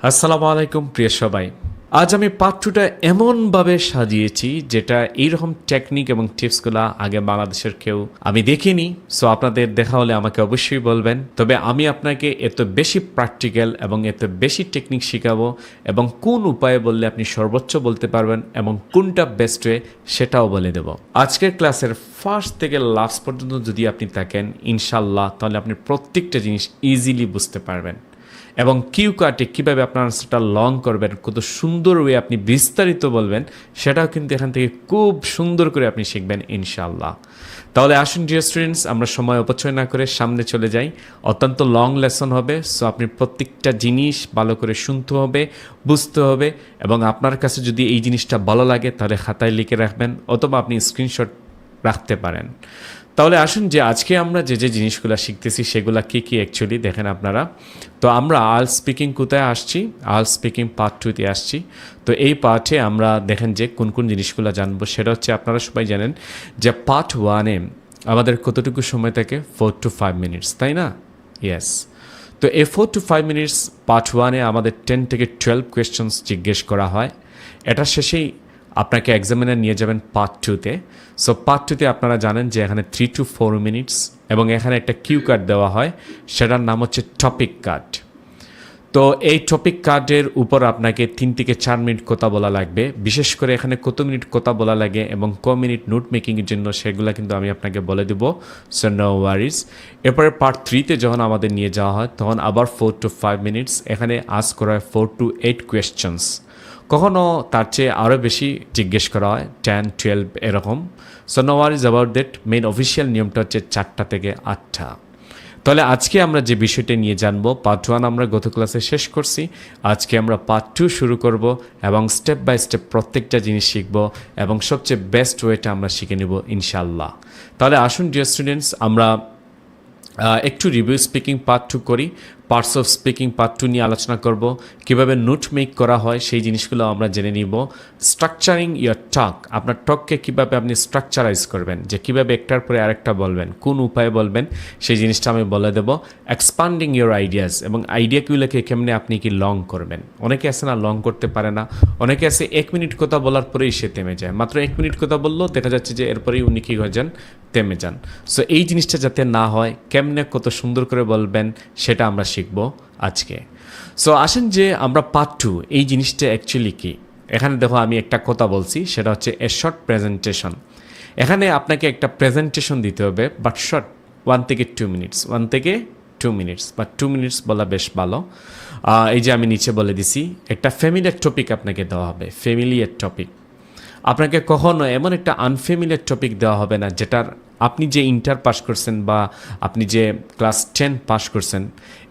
আসসালামু আলাইকুম প্রিয় সবাই। আজ আমি পার্ট টুটা এমনভাবে সাজিয়েছি যেটা এইরকম টেকনিক এবং টিপসগুলো আগে বাংলাদেশের কেউ আমি দেখিনি। সো আপনাদের দেখা হলে আমাকে অবশ্যই বলবেন। তবে আমি আপনাকে এত বেশি প্র্যাকটিক্যাল এবং এত বেশি টেকনিক শেখাবো এবং কোন উপায়ে বললে আপনি সর্বোচ্চ বলতে পারবেন এবং কোনটা বেস্ট ওয়ে সেটাও বলে দেব। আজকের ক্লাসের ফার্স্ট থেকে লাস্ট পর্যন্ত যদি আপনি থাকেন ইনশাল্লাহ, তাহলে আপনি প্রত্যেকটা জিনিস ইজিলি বুঝতে পারবেন এবং কিউ কার্ডে কীভাবে আপনার আনসারটা লং করবেন, কত সুন্দর ওয়ে আপনি বিস্তারিত বলবেন, সেটাও কিন্তু এখান থেকে খুব সুন্দর করে আপনি শিখবেন ইনশাআল্লাহ। তাহলে আসুন ডিয়ার স্টুডেন্টস, আমরা সময় অপচয় না করে সামনে চলে যাই। অত্যন্ত লং লেসন হবে, সো আপনি প্রত্যেকটা জিনিস ভালো করে শুনতে হবে, বুঝতে হবে এবং আপনার কাছে যদি এই জিনিসটা ভালো লাগে তাহলে খাতায় লিখে রাখবেন অথবা আপনি স্ক্রিনশট রাখতে পারেন। তাহলে আসুন যে আজকে আমরা যে যে জিনিসগুলো শিখতেছি সেগুলো কী কী অ্যাকচুয়ালি দেখেন আপনারা। তো আমরা আইএলটিএস স্পিকিং কোথায় আসছি? আইএলটিএস স্পিকিং পার্ট 2-তে আসছি। তো এই পার্টে আমরা দেখেন যে কোন কোন জিনিসগুলো জানবো, সেটা হচ্ছে আপনারা সবাই জানেন যে পার্ট 1-এ আমাদের কতটুকু সময় থাকে? 4 to 5 মিনিটস, তাই না? ইয়েস। তো এই 4 to 5 মিনিটস পার্ট 1-এ আমাদের 10 থেকে 12 কোয়েশ্চেন্স জিজ্ঞেস করা হয়। এটার শেষেই আপনাকে এক্সামিনার নিয়ে যাবেন পার্ট 2-তে। সো পার্ট 2-তে আপনারা জানেন যে এখানে 3 to 4 মিনিটস এবং এখানে একটা কিউ কার্ড দেওয়া হয়, সেটার নাম হচ্ছে টপিক কার্ড। তো এই টপিক কার্ডের উপর আপনাকে 3 থেকে 4 মিনিট কথা বলা লাগবে। বিশেষ করে এখানে কত মিনিট কথা বলা লাগে এবং ক মিনিট নোট মেকিংয়ের জন্য সেগুলো কিন্তু আমি আপনাকে বলে দেব। So no worries. এরপরে পার্ট 3-তে যখন আমাদের নিয়ে যাওয়া হয় তখন আবার 4 to 5 মিনিটস, এখানে আস্ক করা হয় 4 to 8 কোয়েশ্চেন্স। কখনও তার চেয়ে আরও বেশি জিজ্ঞেস করা হয়, 10, 12 এরকম। So no worries about that. Main official নিয়মটা হচ্ছে 4টা থেকে 8টা। তাহলে আজকে আমরা যে বিষয়টা নিয়ে জানবো, পার্ট 1 আমরা গত ক্লাসে শেষ করছি, আজকে আমরা পার্ট 2 শুরু করব এবং স্টেপ বাই স্টেপ প্রত্যেকটা জিনিস শিখব এবং সবচেয়ে বেস্ট ওয়েটা আমরা শিখে নেব ইনশাআল্লাহ। তাহলে আসুন ডিয়ার স্টুডেন্টস, আমরা একটু রিভিউ স্পিকিং পার্ট 2 করি। পার্টস অফ স্পিকিং পার্ট 2 নিয়ে আলোচনা করব, কীভাবে নোট মেক করা হয় সেই জিনিসগুলো আমরা জেনে নিব। স্ট্রাকচারিং ইয়ার টক, আপনার টককে কীভাবে আপনি স্ট্রাকচারাইজ করবেন, যে কীভাবে একটার পরে আরেকটা বলবেন, কোন উপায়ে বলবেন সেই জিনিসটা আমি বলে দেবো। এক্সপান্ডিং ইয়োর আইডিয়াস, এবং আইডিয়াগুলোকে কেমনে আপনি কি লং করবেন। অনেকে আছে না লং করতে পারে না, অনেকে আছে 1 মিনিট কথা বলার পরেই সে থেমে যায়। মাত্র 1 মিনিট কথা বললেও দেখা যাচ্ছে যে এরপরেই উনি কী হয়ে যান, থেমে যান। সো এই জিনিসটা যাতে না হয়, কেমনে কত সুন্দর করে বলবেন সেটা আমরা শিখব আজকে। সো আসেন যে আমরা পার্ট 2 এই জিনিসটা অ্যাকচুয়ালি কি। এখানে দেখো আমি একটা কথা বলছি, সেটা হচ্ছে এ শর্ট প্রেজেন্টেশন। এখানে আপনাকে একটা প্রেজেন্টেশন দিতে হবে, বাট শর্ট, 1 থেকে 2 মিনিটস, 1 থেকে 2 মিনিটস বা 2 মিনিটস বলা বেশ ভালো। এই যে আমি নিচে বলে দিছি, একটা ফ্যামিলিয়ার টপিক আপনাকে দেওয়া হবে, ফ্যামিলিয়ার টপিক। আপনাকে কখনো এমন একটা আনফ্যামিলিয়ার টপিক দেওয়া হবে না যেটার আপনি যে ইন্টার পাস করছেন বা আপনি যে ক্লাস 10 পাস করছেন,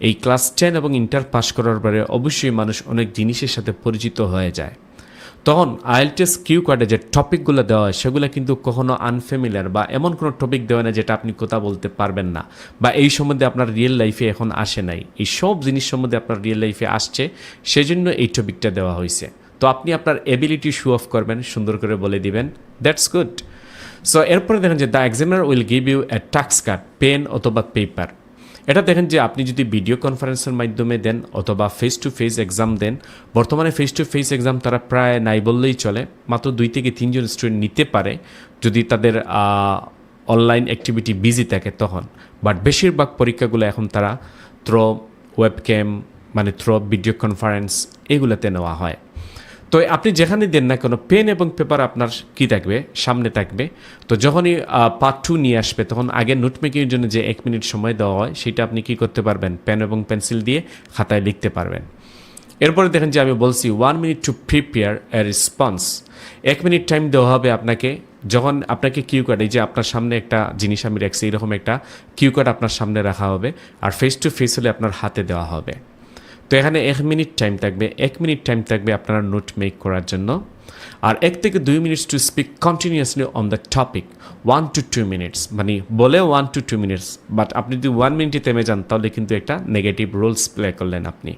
এই ক্লাস 10 এবং ইন্টার পাস করার পরে অবশ্যই মানুষ অনেক জিনিসের সাথে পরিচিত হয়ে যায়। তখন আইএলটিএস কিউ কার্ডে যে টপিকগুলো দেওয়া হয় সেগুলো কিন্তু কখনো আনফ্যামিলিয়ার বা এমন কোনো টপিক দেওয়া না যেটা আপনি কথা বলতে পারবেন না বা এই সম্বন্ধে আপনার রিয়েল লাইফে এখন আসে নাই। এই সব জিনিস সম্বন্ধে আপনার রিয়েল লাইফে আসছে, সেজন্য এই টপিকটা দেওয়া হয়েছে। তো আপনি আপনার এবিলিটি শো অফ করবেন, সুন্দর করে বলে দিবেন, দ্যাটস গুড। সো এরপরে দেখেন যে the examiner will give you a task card, pen অথবা পেপার। এটা দেখেন যে আপনি যদি ভিডিও কনফারেন্সের মাধ্যমে দেন অথবা ফেস টু ফেস এক্সাম দেন, বর্তমানে ফেস টু ফেস এক্সাম তারা প্রায় নাই বললেই চলে, মাত্র 2 থেকে 3 জন স্টুডেন্ট নিতে পারে যদি তাদের অনলাইন অ্যাক্টিভিটি বিজি থাকে তখন। বাট বেশিরভাগ পরীক্ষাগুলো এখন তারা থ্রো ওয়েবক্যাম, মানে থ্রো ভিডিও কনফারেন্স, এগুলোতে নেওয়া হয়। তো আপনি যেখানে দেন না কোনো, পেন এবং পেপার আপনার কি থাকবে, সামনে থাকবে। তো যখনই পার্ট 2 নিয়ে আসবে তখন আগে নোট মেকিংয়ের জন্য যে 1 মিনিট সময় দেওয়া হয় সেটা আপনি কি করতে পারবেন, পেন এবং পেন্সিল দিয়ে খাতায় লিখতে পারবেন। এরপরে দেখেন যে আমি বলছি 1 minute to prepare a response. 1 minute time দেওয়া হবে আপনাকে। যখন আপনাকে কিউ কার্ড, এই যে আপনার সামনে একটা জিনিস আমি রাখছি, এরকম একটা কিউ কার্ড আপনার সামনে রাখা হবে আর ফেস টু ফেস হলে আপনার হাতে দেওয়া হবে। তো এখানে 1 মিনিট টাইম থাকবে, 1 মিনিট টাইম থাকবে আপনারা নোট মেক করার জন্য। আর 1 থেকে 2 minutes to speak continuously on the topic, 1 to 2 minutes, মানে বলে 1 to 2 মিনিটস। বাট আপনি যদি 1 মিনিটে থেমে যান তাহলে কিন্তু একটা নেগেটিভ রোলস প্লে করলেন আপনি।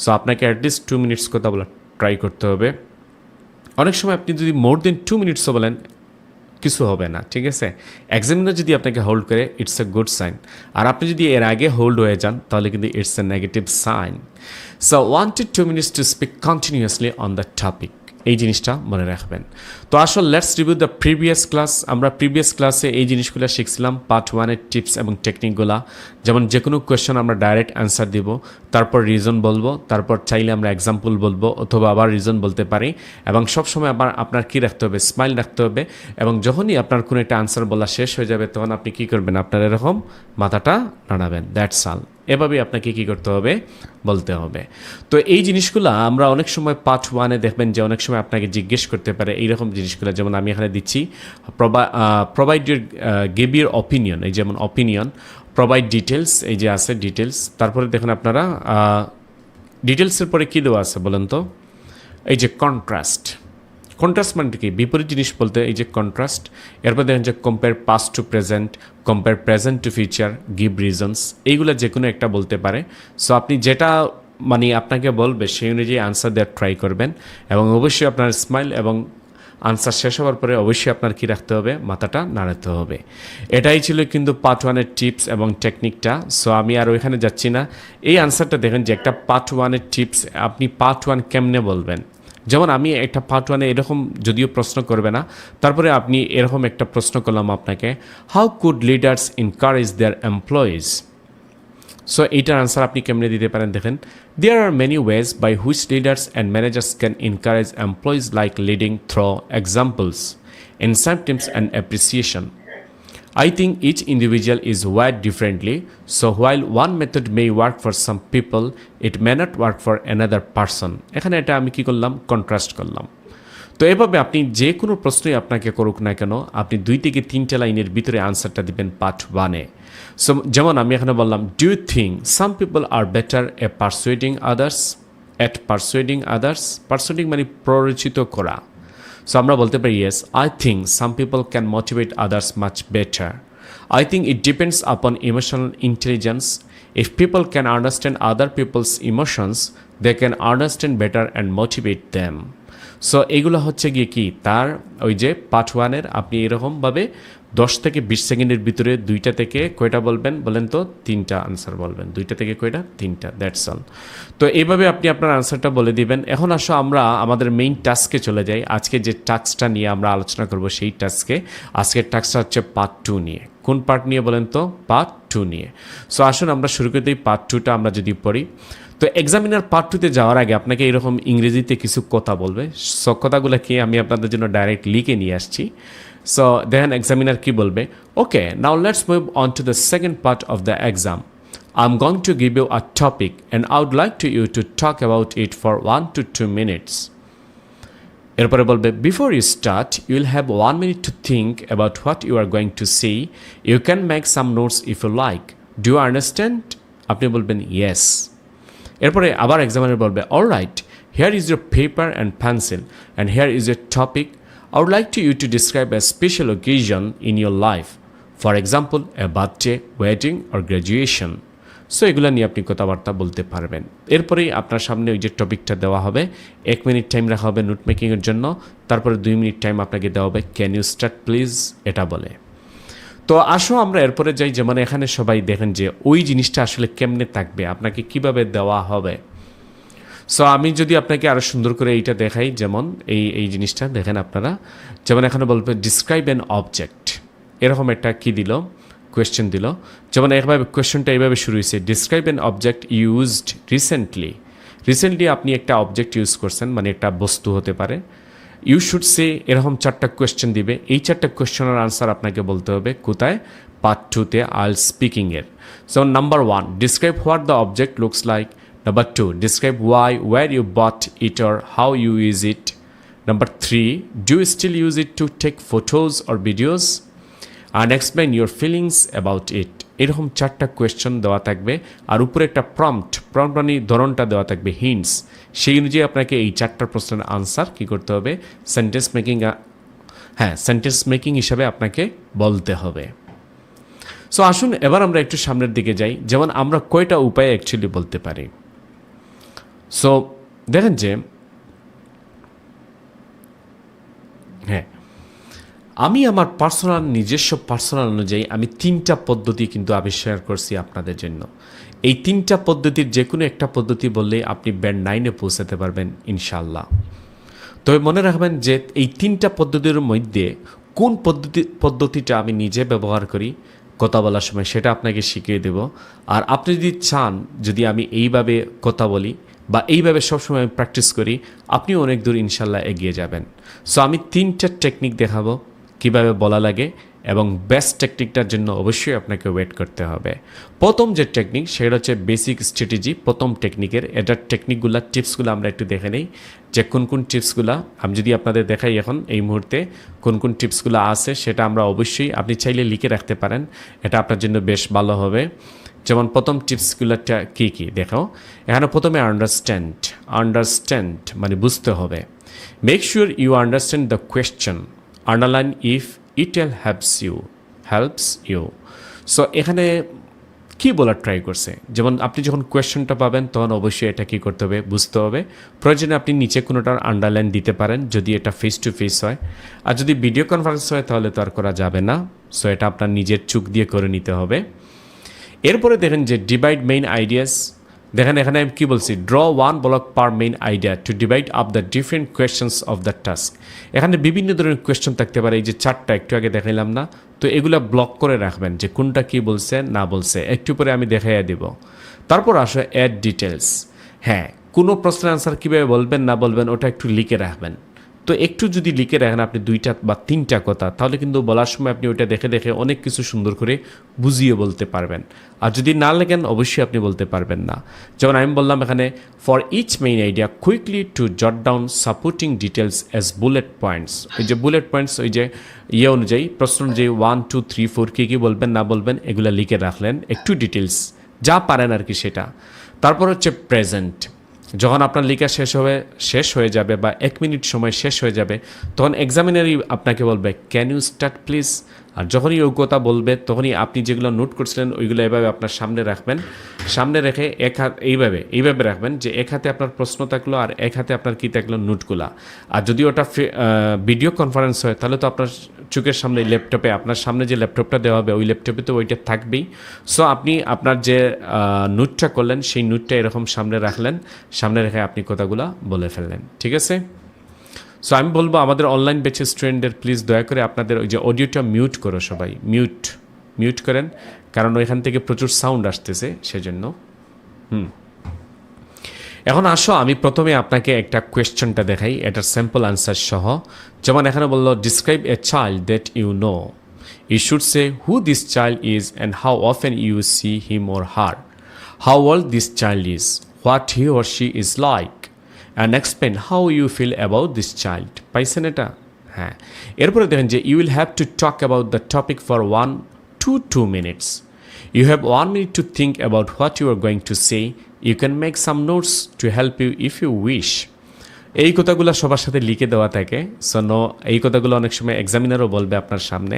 সো আপনাকে অ্যাটলিস্ট 2 মিনিটস কথা বলা ট্রাই করতে হবে। অনেক সময় আপনি যদি মোর দেন 2 মিনিটসও বলেন কিছু হবে না, ঠিক আছে। এক্সামিনার যদি আপনাকে হোল্ড করে ইটস এ গুড সাইন, আর আপনি যদি এর আগে হোল্ড হয়ে যান তাহলে কিন্তু it's a negative sign. So 1 to 2 minutes to speak continuously on the topic, এই জিনিসটা মনে রাখবেন। তো আসলে let's review the previous class. আমরা প্রিভিয়াস ক্লাসে এই জিনিসগুলো শিখছিলাম, পার্ট 1-এর টিপস এবং টেকনিকগুলা। যেমন যে কোনো কোয়েশ্চেন আমরা ডাইরেক্ট অ্যান্সার দিব, তারপর রিজন বলবো, তারপর চাইলে আমরা এক্সাম্পল বলবো অথবা আবার রিজন বলতে পারি। এবং সবসময় আবার আপনার কী রাখতে হবে, স্মাইল রাখতে হবে। এবং যখনই আপনার কোনো একটা আনসার বলা শেষ হয়ে যাবে তখন আপনি কী করবেন, আপনার এরকম মাথাটা নাড়াবেন, দ্যাটস অল। এভাবেই আপনাকে কী করতে হবে, বলতে হবে। তো এই জিনিসগুলো আমরা অনেক সময় পার্ট 1-এ দেখবেন যে অনেক সময় আপনাকে জিজ্ঞেস করতে পারে এইরকম জিনিসগুলো। যেমন আমি এখানে দিচ্ছি provide your give your opinion, এই যেমন অপিনিয়ন, প্রোভাইড ডিটেলস, এই যে আছে ডিটেলস। তারপরে দেখুন আপনারা ডিটেলসের পরে কী দেওয়া আছে বলেন তো, এই যে কন্ট্রাস্ট। কন্ট্রাস্ট মানে কি, বিপরীত জিনিস বলতে এই যে কন্ট্রাস্ট। এরপর দেখেন যে compare past to present, compare present to future, give reasons, এইগুলো যে কোনো একটা বলতে পারে। সো আপনি যেটা মানে আপনাকে বলবে সেই অনুযায়ী আনসার দেওয়ার ট্রাই করবেন। এবং অবশ্যই আপনার স্মাইল এবং আনসার শেষ হওয়ার পরে অবশ্যই আপনার কী রাখতে হবে, মাথাটা নাড়াতে হবে। এটাই ছিল কিন্তু পার্ট 1-এর টিপস এবং টেকনিকটা। সো আমি আর ওইখানে যাচ্ছি না। এই আনসারটা দেখেন যে একটা পার্ট 1-এর টিপস, আপনি পার্ট 1 কেমনে বলবেন। যেমন আমি একটা পার্ট 1-এ এরকম যদিও প্রশ্ন করবে না, তারপরে আপনি এরকম একটা প্রশ্ন করলাম আপনাকে, how could leaders encourage their employees. So এইটার আনসার আপনি কেমনে দিতে পারেন দেখেন, there are many ways by which leaders and managers can encourage employees like leading through examples, incentives and appreciation. I think each individual is wired differently, so while one method may work for some people, it may not work for another person. এখানে এটা আমি কি করলাম, contrast করলাম। তো এভাবে আপনি যে কোনো প্রশ্নই আপনাকে করুক না কেন, আপনি 2 থেকে 3টে লাইনের ভিতরে আনসারটা দিবেন পার্ট 1-এ। সো যেমন আমি এখানে বললাম, do you think some people are better persuading others. Persuading মানে প্ররোচিত করা। সো আমরা বলতে পারি, yes I think some people can motivate others much better. I think it depends upon emotional intelligence. If people can understand other people's emotions, they can understand better and motivate them. So এগুলো হচ্ছে গিয়ে কি, তার ওই যে part 1-এর আপনি এরকমভাবে 10 থেকে 20 সেকেন্ডের ভিতরে 2টা থেকে কয়টা বলবেন বলেন তো, 3টা আনসার বলবেন। 2টা থেকে কয়টা, 3টা, দ্যাটস অল। তো এইভাবে আপনি আপনার আনসারটা বলে দিবেন। এখন আসো আমরা আমাদের মেইন টাস্কে চলে যাই। আজকে যে টাস্কটা নিয়ে আমরা আলোচনা করব সেই টাস্কে। আজকের টাস্কটা হচ্ছে পার্ট 2 নিয়ে। কোন পার্ট নিয়ে বলেন তো, পার্ট 2 নিয়ে। সো আসুন আমরা শুরু করে দিই পার্ট 2টা আমরা যদি পড়ি। তো এক্সামিনার পার্ট 2-তে যাওয়ার আগে আপনাকে এরকম ইংরেজিতে কিছু কথা বলবে। সব কথাগুলো কি আমি আপনাদের জন্য ডাইরেক্ট লিখে নিয়ে আসছি। সো দেখেন এক্সামিনার কি বলবে, okay now let's move on to the second part of the exam. I am going to give you a topic and I would like you to talk about it for 1 to 2 minutes. এরপরে বলবে, before you start you will have 1 minute to think about what you are going to say. You can make some notes if you like. Do you understand? আপনি বলবেন yes. এরপরে আবার examiner বলবে, all right, here is your paper and pencil and here is your topic. I would like you to describe a special occasion in your life. For example, a birthday, wedding or graduation. So এগুলো নিয়ে আপনি কথাবার্তা বলতে পারবেন। এরপরেই আপনার সামনে ওই যে টপিকটা দেওয়া হবে, 1 মিনিট টাইম রাখা হবে নোট মেকিংয়ের জন্য। তারপরে 2 মিনিট টাইম আপনাকে দেওয়া হবে, ক্যান ইউ স্টার্ট প্লিজ, এটা বলে। তো আসো আমরা এরপরে যাই। যেমন এখানে সবাই দেখেন যে ওই জিনিসটা আসলে কেমনে থাকবে, আপনাকে কিভাবে দেওয়া হবে। সো আমি যদি আপনাকে আরও সুন্দর করে এইটা দেখাই, যেমন এই জিনিসটা দেখেন আপনারা। যেমন এখানে বলবে ডিসক্রাইব অ্যান অবজেক্ট, এরকম একটা কি দিল, কোয়েশ্চেন দিল। যেমন এইভাবে কোয়েশ্চেনটা এইভাবে শুরু হয়েছে, describe an object used recently আপনি একটা অবজেক্ট ইউজ করছেন, মানে একটা বস্তু হতে পারে। ইউ শুড সে, এরকম 4টা কোয়েশ্চেন দিবে। এই 4টা কোয়েশ্চেনের আনসার আপনাকে বলতে হবে কোথায়, পার্ট 2-তে IELTS স্পিকিংয়ের। So number 1, describe what the object looks like. Number 2, describe why, where you bought it or how you use it. Number 3, do you still use it to take photos or videos? And explain your feelings about it. এরকম 4টা question দেওয়া থাকবে, আর উপরে একটা prompt মানে ধরনটা দেওয়া থাকবে, হিন্টস। সেই অনুযায়ী আপনাকে এই 4টা প্রশ্নের আনসার কি করতে হবে, সেন্টেন্স মেকিং হিসাবে আপনাকে বলতে হবে। সো আসুন এবার আমরা একটু সামনের দিকে যাই। যেমন আমরা কয়টা উপায়ে অ্যাকচুয়ালি বলতে পারি। সো দেখেন যে আমি আমার নিজস্ব পার্সোনাল অনুযায়ী আমি 3টা পদ্ধতি কিন্তু আবিষ্কার করছি আপনাদের জন্য। এই 3টা পদ্ধতির যে কোনো একটা পদ্ধতি বললে আপনি ব্যান্ড 9-এ পৌঁছাতে পারবেন ইনশাআল্লাহ। তবে মনে রাখবেন যে এই 3টা পদ্ধতির মধ্যে কোন পদ্ধতিটা আমি নিজে ব্যবহার করি কথা বলার সময় সেটা আপনাকে শিখিয়ে দেব। আর আপনি যদি চান যদি আমি এইভাবে কথা বলি বা এইভাবে সবসময় আমি প্র্যাকটিস করি, আপনিও অনেক দূর ইনশাল্লাহ এগিয়ে যাবেন। সো আমি 3টা টেকনিক দেখাবো কিভাবে বলা লাগে, এবং বেস্ট টেকনিকটার জন্য অবশ্যই আপনাকে ওয়েট করতে হবে। প্রথম যে টেকনিক সেটা হচ্ছে বেসিক স্ট্র্যাটেজি। প্রথম টেকনিকের এটার টেকনিকগুলো টিপসগুলো আমরা একটু দেখে নেই যে কোন কোন টিপসগুলো আমি যদি আপনাদের দেখাই এখন এই মুহূর্তে কোন কোন টিপসগুলো আছে, সেটা আমরা অবশ্যই আপনি চাইলে লিখে রাখতে পারেন, এটা আপনার জন্য বেশ ভালো হবে। যেমন প্রথম টিপসগুলোটা কী কী দেখো, এখানে প্রথমে আন্ডারস্ট্যান্ড মানে বুঝতে হবে। Make sure you understand the question, underline if it helps you. So এখানে কী বলার ট্রাই করছে, যেমন আপনি যখন কোয়েশ্চেনটা পাবেন তখন অবশ্যই এটা কী করতে হবে, বুঝতে হবে। প্রয়োজনে আপনি নিচে কোনোটার আন্ডারলাইন দিতে পারেন যদি এটা ফেস টু ফেস হয়, আর যদি ভিডিও কনফারেন্স হয় তাহলে তো আর করা যাবে না। সো এটা আপনার নিজের চোখ দিয়ে করে নিতে হবে। এরপরে দেখেন যে ডিভাইড মেইন আইডিয়াস। দেখেন এখানে আমি কী বলছি, draw 1 block per main idea to divide up the different questions of the task. এখানে বিভিন্ন ধরনের কোয়েশ্চেন থাকতে পারে, এই যে 4টা একটু আগে দেখাইলাম না, তো এগুলা ব্লক করে রাখবেন যে কোনটা কী বলছে না বলছে, একটু পরে আমি দেখাইয়া দিব। তারপর আসো অ্যাড ডিটেলস। হ্যাঁ, কোনো প্রশ্নের আনসার কীভাবে বলবেন না বলবেন ওটা একটু লিখে রাখবেন। তো একটু যদি লিখে রাখেন আপনি 2টা বা 3টা কথা, তাহলে কিন্তু বলার সময় আপনি ওইটা দেখে দেখে অনেক কিছু সুন্দর করে বুঝিয়ে বলতে পারবেন। আর যদি না লেখেন অবশ্যই আপনি বলতে পারবেন না। যেমন আমি বললাম এখানে for each main idea quickly to jot down supporting details as bullet points. ওই যে বুলেট পয়েন্টস ওই যে অনুযায়ী প্রশ্ন অনুযায়ী 1, 2, 3, 4 কী বলবেন না বলবেন এগুলো লিখে রাখলেন, একটু ডিটেলস যা পারেন আর কি সেটা। তারপর হচ্ছে প্রেজেন্ট। যখন আপনার লেখা শেষ হয়ে যাবে বা 1 মিনিট সময় শেষ হয়ে যাবে, তখন এক্সামিনারই আপনাকে বলবে ক্যান ইউ স্টার্ট প্লিজ। আর যখনই ওই কথা বলবে তখনই আপনি যেগুলো নোট করছিলেন ওইগুলো এভাবে আপনার সামনে রাখবেন, সামনে রেখে এক হাত এইভাবে রাখবেন যে এক হাতে আপনার প্রশ্ন থাকলো আর এক হাতে আপনার কী থাকলো নোটগুলা। আর যদি ওটা ভিডিও কনফারেন্স হয় তাহলে তো আপনার চোখের সামনে ল্যাপটপে আপনার সামনে যে ল্যাপটপটা দেওয়া হবে ওই ল্যাপটপে তো ওইটা থাকবেই। সো আপনি আপনার যে নোটটা করলেন সেই নোটটা এরকম সামনে রাখলেন, সামনে রেখে আপনি কথাগুলো বলে ফেললেন, ঠিক আছে। সো আমি বলবো আমাদের অনলাইন ব্যাচের স্টুডেন্টদের প্লিজ দয়া করে আপনাদের ওই যে অডিওটা মিউট করো, সবাই মিউট করেন, কারণ ওইখান থেকে প্রচুর সাউন্ড আসতেছে সেজন্য। এখন আসো আমি প্রথমে আপনাকে একটা কোয়েশ্চনটা দেখাই, এটার স্যাম্পল আনসার সহ। যেমন এখানে বললো describe a child that you know, you should say who this child is and how often you see him or her, how old this child is, what he or she is like, and explain how you feel about this child. পাইছেন এটা? হ্যাঁ। এরপরে দেখেন যে you will have to talk about the topic for 1 to 2 minutes. You have 1 minute to think about what you are going to say. You can make some notes to help you if you wish. এই কথাগুলো সবার সাথে লিখে দেওয়া থাকে। So এই কথাগুলো অনেক সময় এক্সামিনারও বলবে আপনার সামনে,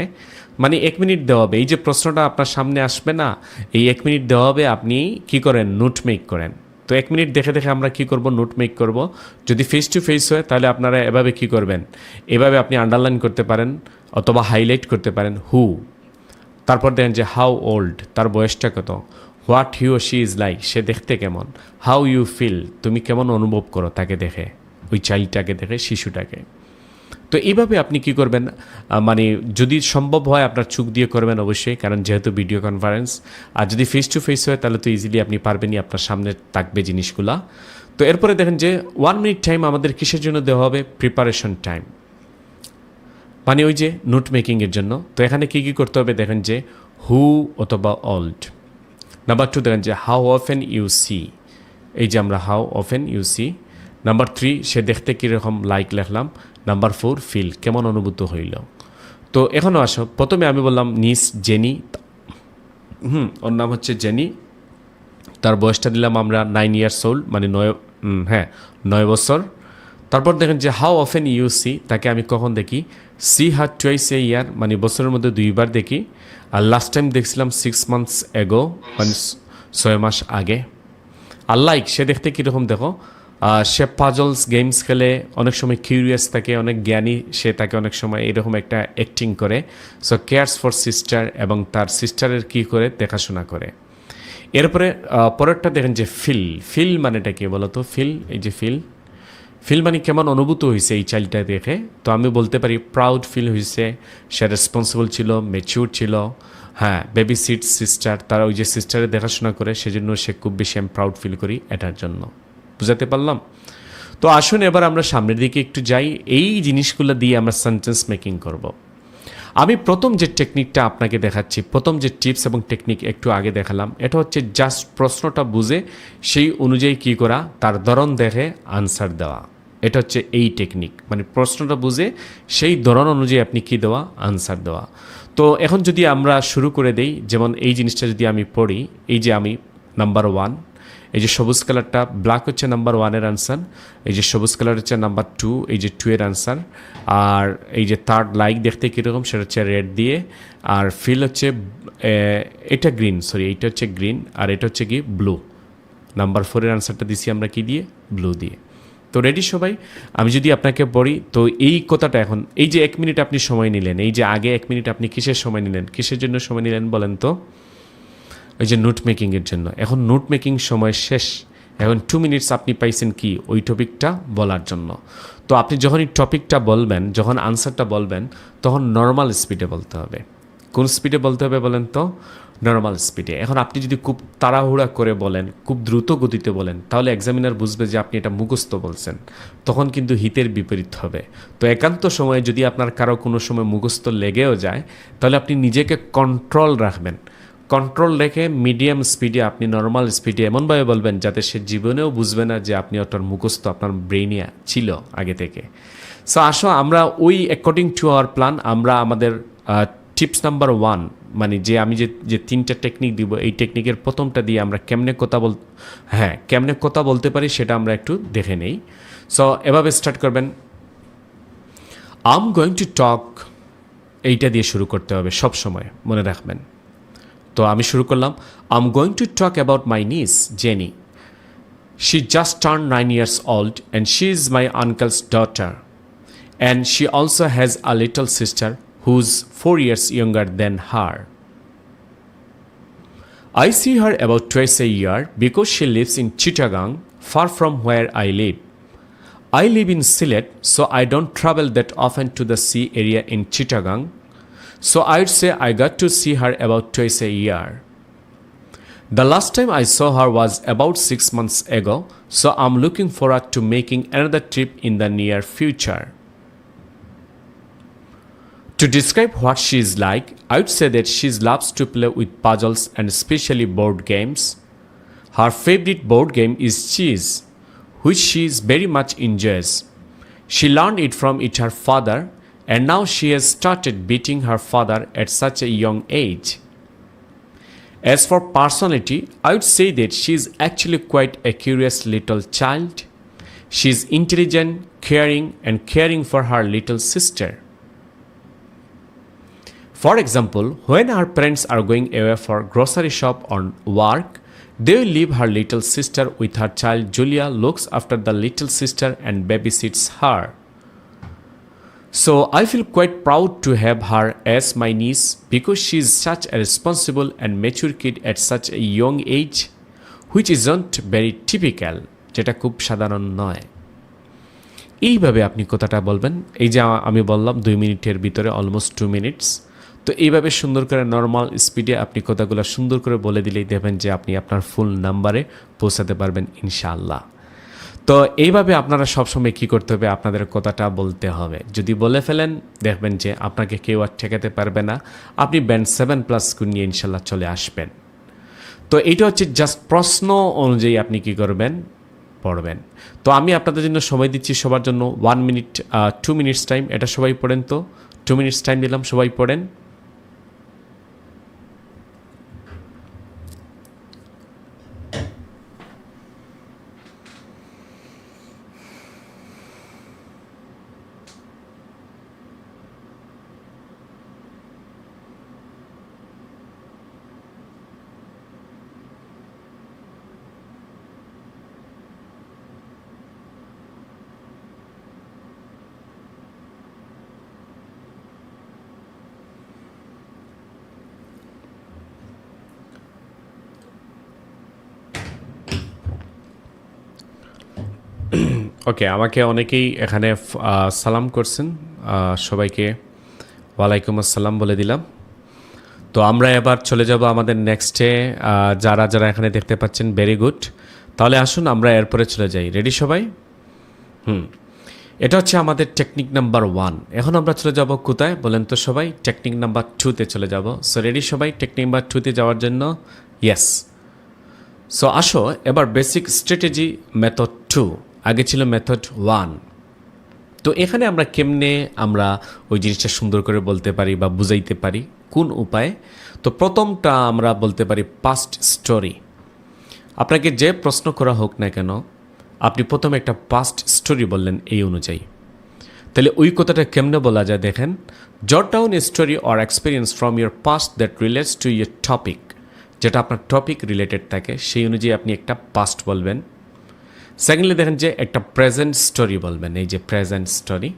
মানে 1 মিনিট দেওয়া হবে। এই যে প্রশ্নটা আপনার সামনে আসবে না, এই 1 মিনিট দেওয়া হবে, আপনি কি করেন নোট মেক করেন। তো 1 মিনিট দেখে দেখে আমরা কি করব, নোট মেক করব। যদি ফেস টু ফেস হয় তাহলে আপনারা এভাবে কি করবেন, এভাবে আপনি আন্ডারলাইন করতে পারেন অথবা হাইলাইট করতে পারেন হু। তারপর দেখেন যে হাউ ওল্ড, তার বয়সটা কত, what he or she is like, সে দেখতে কেমন, হাউ ইউ ফিল, তুমি কেমন অনুভব করো তাকে দেখে, ওই চাইল্ডটাকে দেখে, শিশুটাকে। তো এইভাবে আপনি কি করবেন, মানে যদি সম্ভব হয় আপনার চোখ দিয়ে করবেন অবশ্যই, কারণ যেহেতু ভিডিও কনফারেন্স। আর যদি ফেস টু ফেস হয় তাহলে তো ইজিলি আপনি পারবেনই, আপনার সামনে থাকবে জিনিসগুলা। তো এরপরে দেখেন যে 1 মিনিট টাইম আমাদের কিসের জন্য দেওয়া হবে, প্রিপারেশন টাইম, মানে ওই যে নোট মেকিংয়ের জন্য। তো এখানে কী কী করতে হবে দেখেন যে হু অথবা ওল্ড। নাম্বার 2 দেখেন যে হাউ অফেন ইউ সি, এই যে আমরা how often you see. Number 3 সে দেখতে কীরকম লাইক লিখলাম। নাম্বার 4 ফিল, কেমন অনুভূত হইল। তো এখনও আসো, প্রথমে আমি বললাম নিস জেনি, ওর নাম হচ্ছে জেনি, তার বয়সটা দিলাম আমরা 9 years old, মানে 9 বছর। তারপর দেখেন যে হাউ অফেন ইউ সি, তাকে আমি কখন দেখি, সি হার টুয়াইস এ ইয়ার, মানে বছরের মধ্যে 2বার দেখি। আর লাস্ট টাইম দেখছিলাম 6 months ago, মানে 6 মাস আগে। আর লাইক, সে দেখতে কীরকম দেখো, সে পাজলস গেমস খেলে, অনেক সময় কিউরিয়াস থাকে, অনেক জ্ঞানী সে থাকে, অনেক সময় এরকম একটা অ্যাক্টিং করে। সো কেয়ার্স ফর সিস্টার, এবং তার সিস্টারের কী করে দেখাশোনা করে। এরপরে পরেরটা দেখেন যে ফিল মানেটা কি বলতো? এই যে ফিল মানে কেমন অনুভূত হয়েছে এই চাইল্ডটা দেখে। তো আমি বলতে পারি প্রাউড ফিল হয়েছে, সে রেসপন্সিবল ছিল, ম্যাচিউর ছিল। হ্যাঁ, বেবি সিট সিস্টার, তারা ওই যে সিস্টারের দেখাশোনা করে, সেজন্য সে খুব বেশি আমি প্রাউড ফিল করি এটার জন্য। বুঝাতে পারলাম? তো আসুন এবার আমরা সামনের দিকে একটু যাই, এই জিনিসগুলো দিয়ে আমরা সেন্টেন্স মেকিং করব। আমি প্রথম যে টেকনিকটা আপনাকে দেখাচ্ছি, প্রথম যে টিপস এবং টেকনিক একটু আগে দেখালাম, এটা হচ্ছে জাস্ট প্রশ্নটা বুঝে সেই অনুযায়ী কী করা, তার ধরন দেখে আনসার দেওয়া। এটা হচ্ছে এই টেকনিক, মানে প্রশ্নটা বুঝে সেই ধরন অনুযায়ী আপনি কী দেওয়া, আনসার দেওয়া। তো এখন যদি আমরা শুরু করে দেই, যেমন এই জিনিসটা যদি আমি পড়ি, এই যে আমি নাম্বার 1, এই যে সবুজ কালারটা ব্ল্যাক হচ্ছে নাম্বার 1-এর আনসার, এই যে সবুজ কালার হচ্ছে নাম্বার 2, এই যে 2-এর আনসার। আর এই যে থার্ড লাইক দেখতে কীরকম, সেটা হচ্ছে রেড দিয়ে। আর ফিল হচ্ছে এটা গ্রিন, সরি এইটা হচ্ছে গ্রিন, আর এটা হচ্ছে কি ব্লু। নাম্বার 4-এর আনসারটা দিছি আমরা কি দিয়ে, ব্লু দিয়ে। তো রেডি সবাই? আমি যদি আপনাকে পড়ি, তো এই কথাটা এখন, এই যে 1 মিনিট আপনি সময় নিলেন, এই যে আগে 1 মিনিট আপনি কিসের সময় নিলেন, কিসের জন্য সময় নিলেন বলেন তো? ওই যে নোট মেকিংয়ের জন্য। এখন নোট মেকিং সময় শেষ, এখন 2 মিনিটস আপনি পাইছেন কি, ওই টপিকটা বলার জন্য। তো আপনি যখন এই টপিকটা বলবেন, যখন আনসারটা বলবেন, তখন নর্মাল স্পিডে বলতে হবে। কোন স্পিডে বলতে হবে বলেন তো? নর্মাল স্পিডে। এখন আপনি যদি খুব তাড়াহুড়া করে বলেন, খুব দ্রুত গতিতে বলেন, তাহলে এক্সামিনার বুঝবে যে আপনি এটা মুখস্থ বলছেন, তখন কিন্তু হিতের বিপরীত হবে। তো একান্ত সময়ে যদি আপনার কারো কোনো সময় মুখস্থ লেগেও যায়, তাহলে আপনি নিজেকে কন্ট্রোল রাখবেন। কন্ট্রোল রেখে মিডিয়াম স্পিডে, আপনি নর্মাল স্পিডে এমনভাবে বলবেন যাতে সে জীবনেও বুঝবে না যে আপনি ওটার মুখস্থ আপনার ব্রেইনে ছিল আগে থেকে। সো আসো আমরা ওই অ্যাকর্ডিং টু আওয়ার প্ল্যান, আমরা আমাদের টিপস নাম্বার 1, মানে যে আমি যে 3টা টেকনিক দিব, এই টেকনিকের প্রথমটা দিয়ে আমরা কেমনে কথা বলতে পারি সেটা আমরা একটু দেখে নেই। সো এভাবে স্টার্ট করবেন, আম গোয়িং টু টক, এইটা দিয়ে শুরু করতে হবে সব সময়, মনে রাখবেন। তো আমি শুরু করলাম, I'm going to talk about my niece Jenny, she just turn 9 years old and she is my uncle's daughter, and she also has a little sister who's 4 years younger than her. I see her about twice a year because she lives in Chittagong, far from where I live. I live in Sylhet, so I don't travel that often to the sea area in Chittagong, so I'd say I got to see her about twice a year. The last time I saw her was about 6 months ago, so I'm looking forward to making another trip in the near future. To describe what she is like, I would say that she loves to play with puzzles and especially board games. Her favorite board game is chess, which she very much enjoys. She learned it from her father, and now she has started beating her father at such a young age. As for personality, I would say that she is actually quite a curious little child. She is intelligent, caring, and caring for her little sister. For example, when her parents are going away for grocery shop or work, they will leave her little sister with her child. Julia looks after the little sister and babysits her. So I feel quite proud to have her as my niece because she is such a responsible and mature kid at such a young age, which isn't very typical, যেটা খুব সাধারণ নয়। এইভাবে আপনি কথাটা বলবেন, এই যে আমি বললাম 2 মিনিটের ভিতরে, অলমোস্ট 2 মিনিটস। তো এইভাবে সুন্দর করে নর্মাল স্পিডে আপনি কথাগুলো সুন্দর করে বলে দিলেই দেখবেন যে আপনি আপনার ফুল নাম্বারে পৌঁছাতে পারবেন ইনশাআল্লাহ। তো এইভাবে আপনারা সবসময় কী করতে হবে, আপনাদের কথাটা বলতে হবে। যদি বলে ফেলেন দেখবেন যে আপনাকে কেউ আর ঠেকাতে পারবে না, আপনি ব্যান্ড 7+ নিয়ে ইনশাল্লাহ চলে আসবেন। তো এইটা হচ্ছে জাস্ট প্রশ্ন অনুযায়ী আপনি কি করবেন, পড়বেন। তো আমি আপনাদের জন্য সময় দিচ্ছি সবার জন্য 1 মিনিট 2 মিনিটস টাইম, এটা সবাই পড়েন। তো 2 মিনিটস টাইম দিলাম, সবাই পড়েন। ওকে, আমাকে অনেকেই এখানে সালাম করছেন, সবাইকে ওয়ালাইকুম আসসালাম বলে দিলাম। তো আমরা এবার চলে যাব আমাদের নেক্সটে। যারা যারা এখানে দেখতে পাচ্ছেন, ভেরি গুড। তাহলে আসুন আমরা এরপরে চলে যাই। রেডি সবাই? এটা হচ্ছে আমাদের টেকনিক নাম্বার 1। এখন আমরা চলে যাব কোথায় বলেন তো সবাই? টেকনিক নাম্বার 2তে চলে যাব। সো রেডি সবাই টেকনিক নাম্বার 2তে যাওয়ার জন্য? ইয়েস। সো আসো এবার বেসিক স্ট্র্যাটেজি মেথড 2, আগে ছিল মেথড 1। তো এখানে আমরা কেমনে আমরা ওই জিনিসটা সুন্দর করে বলতে পারি বা বুঝাইতে পারি, কোন উপায়ে? তো প্রথমটা আমরা বলতে পারি পাস্ট স্টোরি। আপনাকে যে প্রশ্ন করা হোক না কেন, আপনি প্রথমে একটা পাস্ট স্টোরি বললেন এই অনুযায়ী। তাহলে ওই কথাটা কেমনে বলা যায় দেখেন, জট down a story or experience from your past that relates to your topic. যেটা আপনার টপিক রিলেটেড থাকে সেই অনুযায়ী আপনি একটা পাস্ট বলবেন। সেকেন্ডলি দেখেন যে একটা প্রেজেন্ট স্টোরি বলবেন, এই যে প্রেজেন্ট স্টোরি।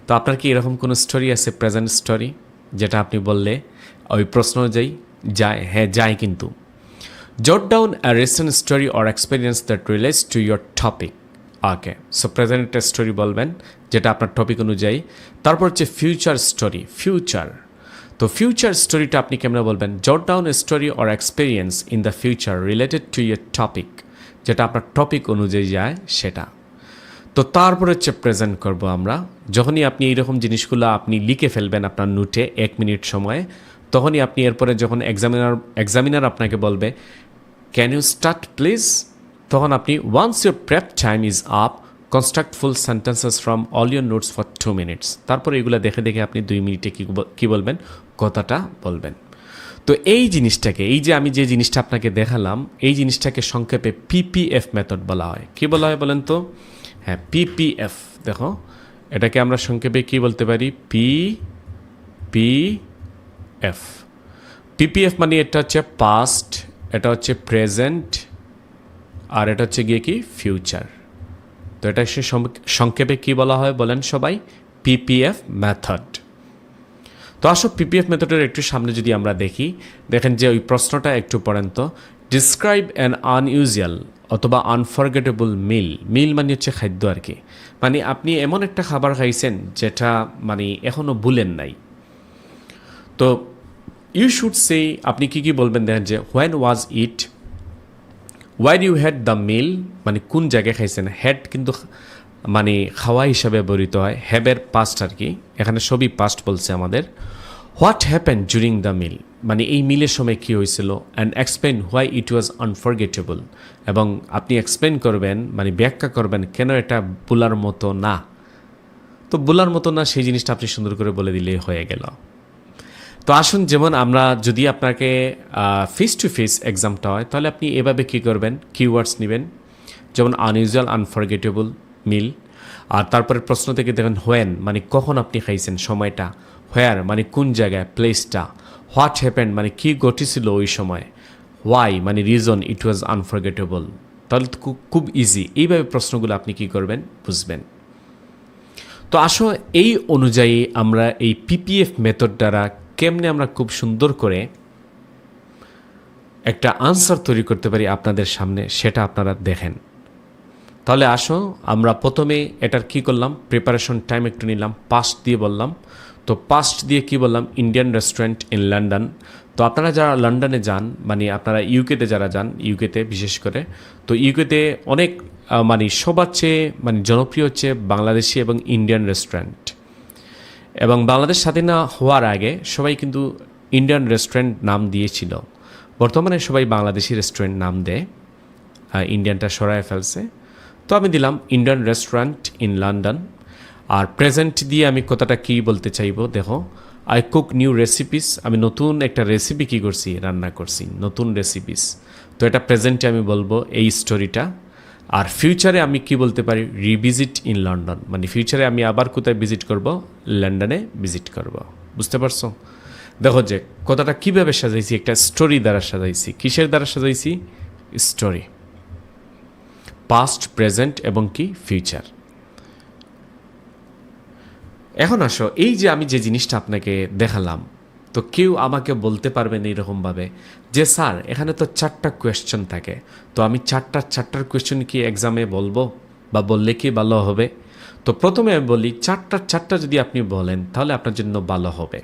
তো আপনার কি এরকম কোনো স্টোরি আছে প্রেজেন্ট স্টোরি যেটা আপনি বললে ওই প্রশ্ন অনুযায়ী যায়? হ্যাঁ যায় কিন্তু। জট down a recent story or experience that relates to your topic. Okay, so present story বলবেন যেটা আপনার টপিক অনুযায়ী। তারপর হচ্ছে ফিউচার স্টোরি, ফিউচার। তো ফিউচার স্টোরিটা আপনি কেমন বলবেন? জট down a story or experience in the future related to your topic, যেটা আপনার টপিক অনুযায়ী যায় সেটা। তো তারপর হচ্ছে প্রেজেন্ট করব আমরা। যখনই আপনি এইরকম জিনিসগুলো আপনি লিখে ফেলবেন আপনার নোটে 1 মিনিট সময়ে, তখনই আপনি এরপরে যখন এক্সামিনার আপনাকে বলবে ক্যান ইউ স্টার্ট প্লিজ, তখন আপনি once your prep time is up construct full sentences from all your notes for 2 minutes. তারপরে এগুলো দেখে দেখে আপনি 2 মিনিটে কী বলবেন, কথাটা বলবেন। তো এই জিনিসটাকে, এই যে আমি যে জিনিসটা আপনাকে দেখালাম, এই জিনিসটাকে সংক্ষেপে পিপিএফ মেথড বলা হয়। কি বলা হয় বলেন তো? হ্যাঁ, পিপিএফ। দেখো এটাকে আমরা সংক্ষেপে কি বলতে পারি? পিপিএফ। পিপিএফ মানে এটা হচ্ছে পাস্ট, এটা হচ্ছে প্রেজেন্ট, আর এটা হচ্ছে গিয়ে কি ফিউচার। তো এটা সংক্ষেপে কি বলা হয় বলেন সবাই? PPF method. তো আসো পিপিএফ মেথডের একটু সামনে যদি আমরা দেখি, দেখেন যে ওই প্রশ্নটা একটু পড়েন তো। ডিসক্রাইব অ্যান আনইউজুয়াল অথবা আনফরগেটেবল মিল। মিল মানে হচ্ছে খাদ্য আর কি, মানে আপনি এমন একটা খাবার খাইছেন যেটা মানে এখনও ভুলেন নাই। তো ইউ শুড সে, আপনি কি বলবেন দেখেন যে when was it, where you had the meal, মানে কোন জায়গায় খাইছেন। হ্যাড কিন্তু মানে খাওয়া হিসাবে ব্যবহৃত হয়, হ্যাবের পাস্ট আর কি, এখানে সবই পাস্ট বলছে আমাদের। হোয়াট হ্যাপেন জুরিং দ্য মিল, মানে এই মিলের সময় কী হয়েছিল। And explain why it was unforgettable, এবং আপনি এক্সপ্লেন করবেন মানে ব্যাখ্যা করবেন কেন এটা ভুলার মতো না। তো ভুলার মতো না সেই জিনিসটা আপনি সুন্দর করে বলে দিলেই হয়ে গেল। তো আসুন, যেমন আমরা যদি আপনাকে ফেস টু ফেস এক্সামটা হয়, তাহলে আপনি এভাবে কী করবেন, কিওয়ার্ডস নেবেন, যেমন আনইউজুয়াল, আনফরগেটেবল, মিল। আর তারপরে প্রশ্ন থেকে দেখেন হোয়েন মানে কখন আপনি খাইছেন, সময়টা। হোয়ার মানে কোন জায়গায়, প্লেসটা। হোয়াট হ্যাপেন্ড মানে কী ঘটেছিল ওই সময়। ওয়াই মানে রিজন ইট ওয়াজ আনফরগেটেবল। তাহলে তো খুব ইজি, এইভাবে প্রশ্নগুলো আপনি কী করবেন, বুঝবেন। তো আসো এই অনুযায়ী আমরা এই পিপিএফ মেথড দ্বারা কেমনে আমরা খুব সুন্দর করে একটা আনসার তৈরি করতে পারি আপনাদের সামনে, সেটা আপনারা দেখেন। তাহলে আসো আমরা প্রথমে এটার কি করলাম, প্রিপারেশন টাইম একটু নিলাম, পাস্ট দিয়ে বললাম। তো পাস্ট দিয়ে কি বললাম, ইন্ডিয়ান রেস্টুরেন্ট ইন লন্ডন। তো আপনারা যারা লন্ডনে যান, মানে আপনারা ইউকেতে যারা যান, ইউকেতে বিশেষ করে, তো ইউকেতে অনেক মানে সবার চেয়ে মানে জনপ্রিয় হচ্ছে বাংলাদেশি এবং ইন্ডিয়ান রেস্টুরেন্ট। এবং বাংলাদেশ স্বাধীন হওয়ার আগে সবাই কিন্তু ইন্ডিয়ান রেস্টুরেন্ট নাম দিয়েছিল, বর্তমানে সবাই বাংলাদেশি রেস্টুরেন্ট নাম দেয়, ইন্ডিয়ানটা সরায় ফেলছে। তো আমি দিলাম ইন্ডিয়ান রেস্টুরেন্ট ইন লন্ডন। আর প্রেজেন্ট দিয়ে আমি কথাটা কী বলতে চাইবো, দেখো আই কুক নিউ রেসিপিস, আমি নতুন একটা রেসিপি কী করছি, রান্না করছি, নতুন রেসিপিস। তো এটা প্রেজেন্টে আমি বলবো এই স্টোরিটা। আর ফিউচারে আমি কি বলতে পারি, রিভিজিট ইন লন্ডন, মানে ফিউচারে আমি আবার কোথায় ভিজিট করব, লন্ডনে ভিজিট করব। বুঝতে পারছো? দেখো যে কথাটা কীভাবে সাজাইছি, একটা স্টোরি দ্বারা সাজাইছি। কিসের দ্বারা সাজাইছি? স্টোরি। পাস্ট, প্রেজেন্ট এবং কি ফিউচার। এখন আসো এই যে আমি যে জিনিসটা আপনাকে দেখালাম, তো কেউ আমাকে বলতে পারবেন এইরকমভাবে যে স্যার এখানে তো 4টা কোয়েশ্চেন থাকে, তো আমি চারটার কোয়েশ্চেন কি এক্সামে বলবো? বা বললে কি ভালো হবে? তো প্রথমে আমি বলি চারটা যদি আপনি বলেন তাহলে আপনার জন্য ভালো হবে।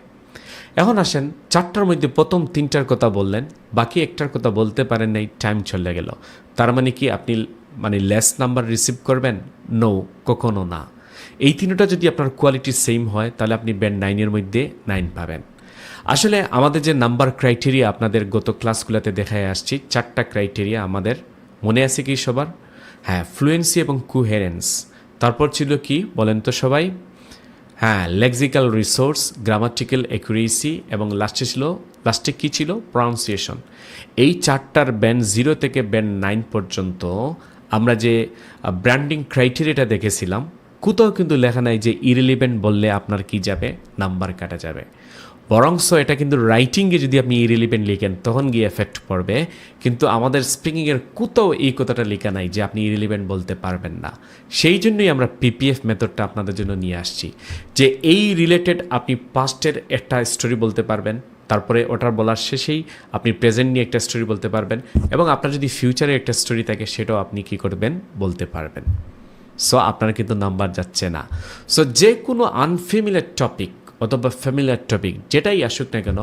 এখন আসেন, চারটার মধ্যে প্রথম তিনটার কথা বললেন, বাকি একটার কথা বলতে পারেন নাই, টাইম চলে গেল। তার মানে কি আপনি লেস নাম্বার রিসিভ করবেন? নো, কখনো না। এই তিনটা যদি আপনার কোয়ালিটি সেম হয় তাহলে আপনি ব্যান্ড 9-এর মধ্যে 9 পাবেন। আসলে আমাদের যে নাম্বার ক্রাইটেরিয়া আপনাদের গত ক্লাসগুলোতে দেখায় আসছি, চারটা ক্রাইটেরিয়া আমাদের মনে আছে কি সবার? হ্যাঁ, ফ্লুয়েন্সি এবং কুহেরেন্স। তারপর ছিল কি বলেন তো সবাই? হ্যাঁ, লেক্সিক্যাল রিসোর্স, গ্রামাটিক্যাল অ্যাকুরেসি এবং লাস্টে কী ছিল? প্রনাউন্সিয়েশন। এই চারটার ব্যান্ড 0 থেকে ব্যান্ড 9 পর্যন্ত আমরা যে ব্র্যান্ডিং ক্রাইটেরিয়াটা দেখেছিলাম, কোথাও কিন্তু লেখা নাই যে ইরিলিভেন্ট বললে আপনার কি যাবে? নাম্বার কাটা যাবে। বরংস এটা কিন্তু রাইটিংয়ে যদি আপনি ইরিলিভেন্ট লিখেন তখন গিয়ে এফেক্ট পড়বে, কিন্তু আমাদের স্পিকিংয়ের কোথাও এই কথাটা লেখা নাই যে আপনি ইরিলিভেন্ট বলতে পারবেন না। সেই জন্যই আমরা পিপিএফ মেথডটা আপনাদের জন্য নিয়ে আসছি, যে এই রিলেটেড আপনি পাস্টের একটা স্টোরি বলতে পারবেন, তারপরে ওটার বলার শেষেই আপনি প্রেজেন্ট নিয়ে একটা স্টোরি বলতে পারবেন, এবং আপনার যদি ফিউচারে একটা স্টোরি থাকে সেটাও আপনি কি করবেন? বলতে পারবেন। সো আপনার কিন্তু নাম্বার যাচ্ছে না। সো যে কোনো আনফেমিলিয়ার টপিক অথবা ফ্যামিলিয়ার টপিক যেটাই আসুক না কেন,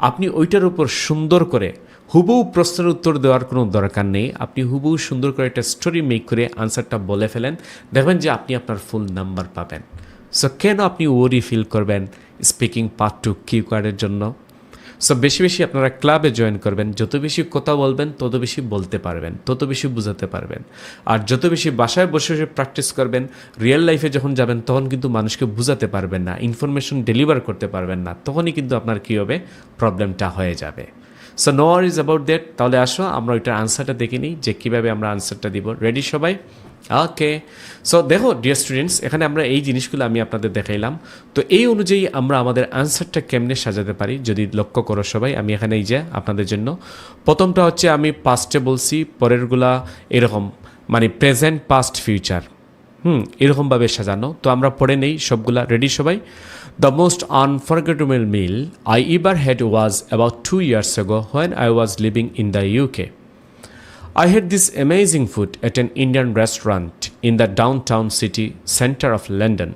আপনি ওইটার উপর সুন্দর করে হুবহু প্রশ্নের উত্তর দেওয়ার কোনো দরকার নেই। আপনি হুবহু সুন্দর করে একটা স্টোরি মেক করে আনসারটা বলে ফেলেন, দেখবেন যে আপনি আপনার ফুল নাম্বার পাবেন। সো কেন আপনি ওরি ফিল করবেন স্পিকিং পার্ট 2 কিওয়ার্ডের জন্য? সো বেশি বেশি আপনারা ক্লাবে জয়েন করবেন, যত বেশি কথা বলবেন তত বেশি বলতে পারবেন, তত বেশি বুঝাতে পারবেন। আর যত বেশি বাসায় বসে বসে প্র্যাকটিস করবেন, রিয়েল লাইফে যখন যাবেন তখন কিন্তু মানুষকে বুঝাতে পারবেন না, ইনফরমেশন ডেলিভার করতে পারবেন না, তখনই কিন্তু আপনার কী হবে? প্রবলেমটা হয়ে যাবে। So no worries about that. তাহলে আসো আমরা ওইটার আনসারটা দেখে নিই যে কীভাবে আমরা আনসারটা দিব। রেডি সবাই? ওকে। সো দেখো ডিয়ার স্টুডেন্টস, এখানে আমরা এই জিনিসগুলো আমি আপনাদের দেখাইলাম। তো এই অনুযায়ী আমরা আমাদের আনসারটা কেমনে সাজাতে পারি যদি লক্ষ্য করো সবাই। আমি এখানে এই যে আপনাদের জন্য প্রথমটা হচ্ছে আমি পাস্টে বলছি, পরেরগুলা এরকম প্রেজেন্ট, পাস্ট, ফিউচার, এরকমভাবে সাজানো। তো আমরা পড়ে নেই সবগুলা। রেডি সবাই? The most unforgettable meal I ever had was about 2 years ago when I was living in the UK. I had this amazing food at an Indian restaurant in the downtown city center of London.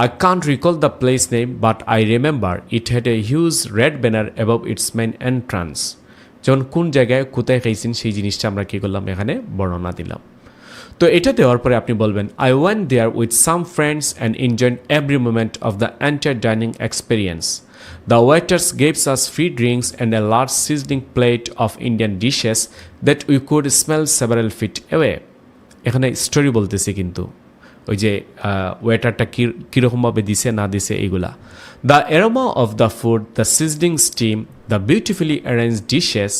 I can't recall the place name, but I remember it had a huge red banner above its main entrance. যখন কোন জায়গায় কোথায় খাইছেন সেই জিনিসটা আমরা কী করলাম? এখানে বর্ণনা দিলাম। তো এটা দেওয়ার পরে আপনি বলবেন, I went there with some friends and enjoyed every moment of the entire dining experience. The waiters gave us free drinks and a large sizzling plate of Indian dishes that we could smell several feet away. এখানে story বলতেছি, কিন্তু ওই যে ওয়েটারটা কীরকমভাবে দিছে না দিছে এইগুলা। The aroma of the food, the sizzling steam, the beautifully arranged dishes,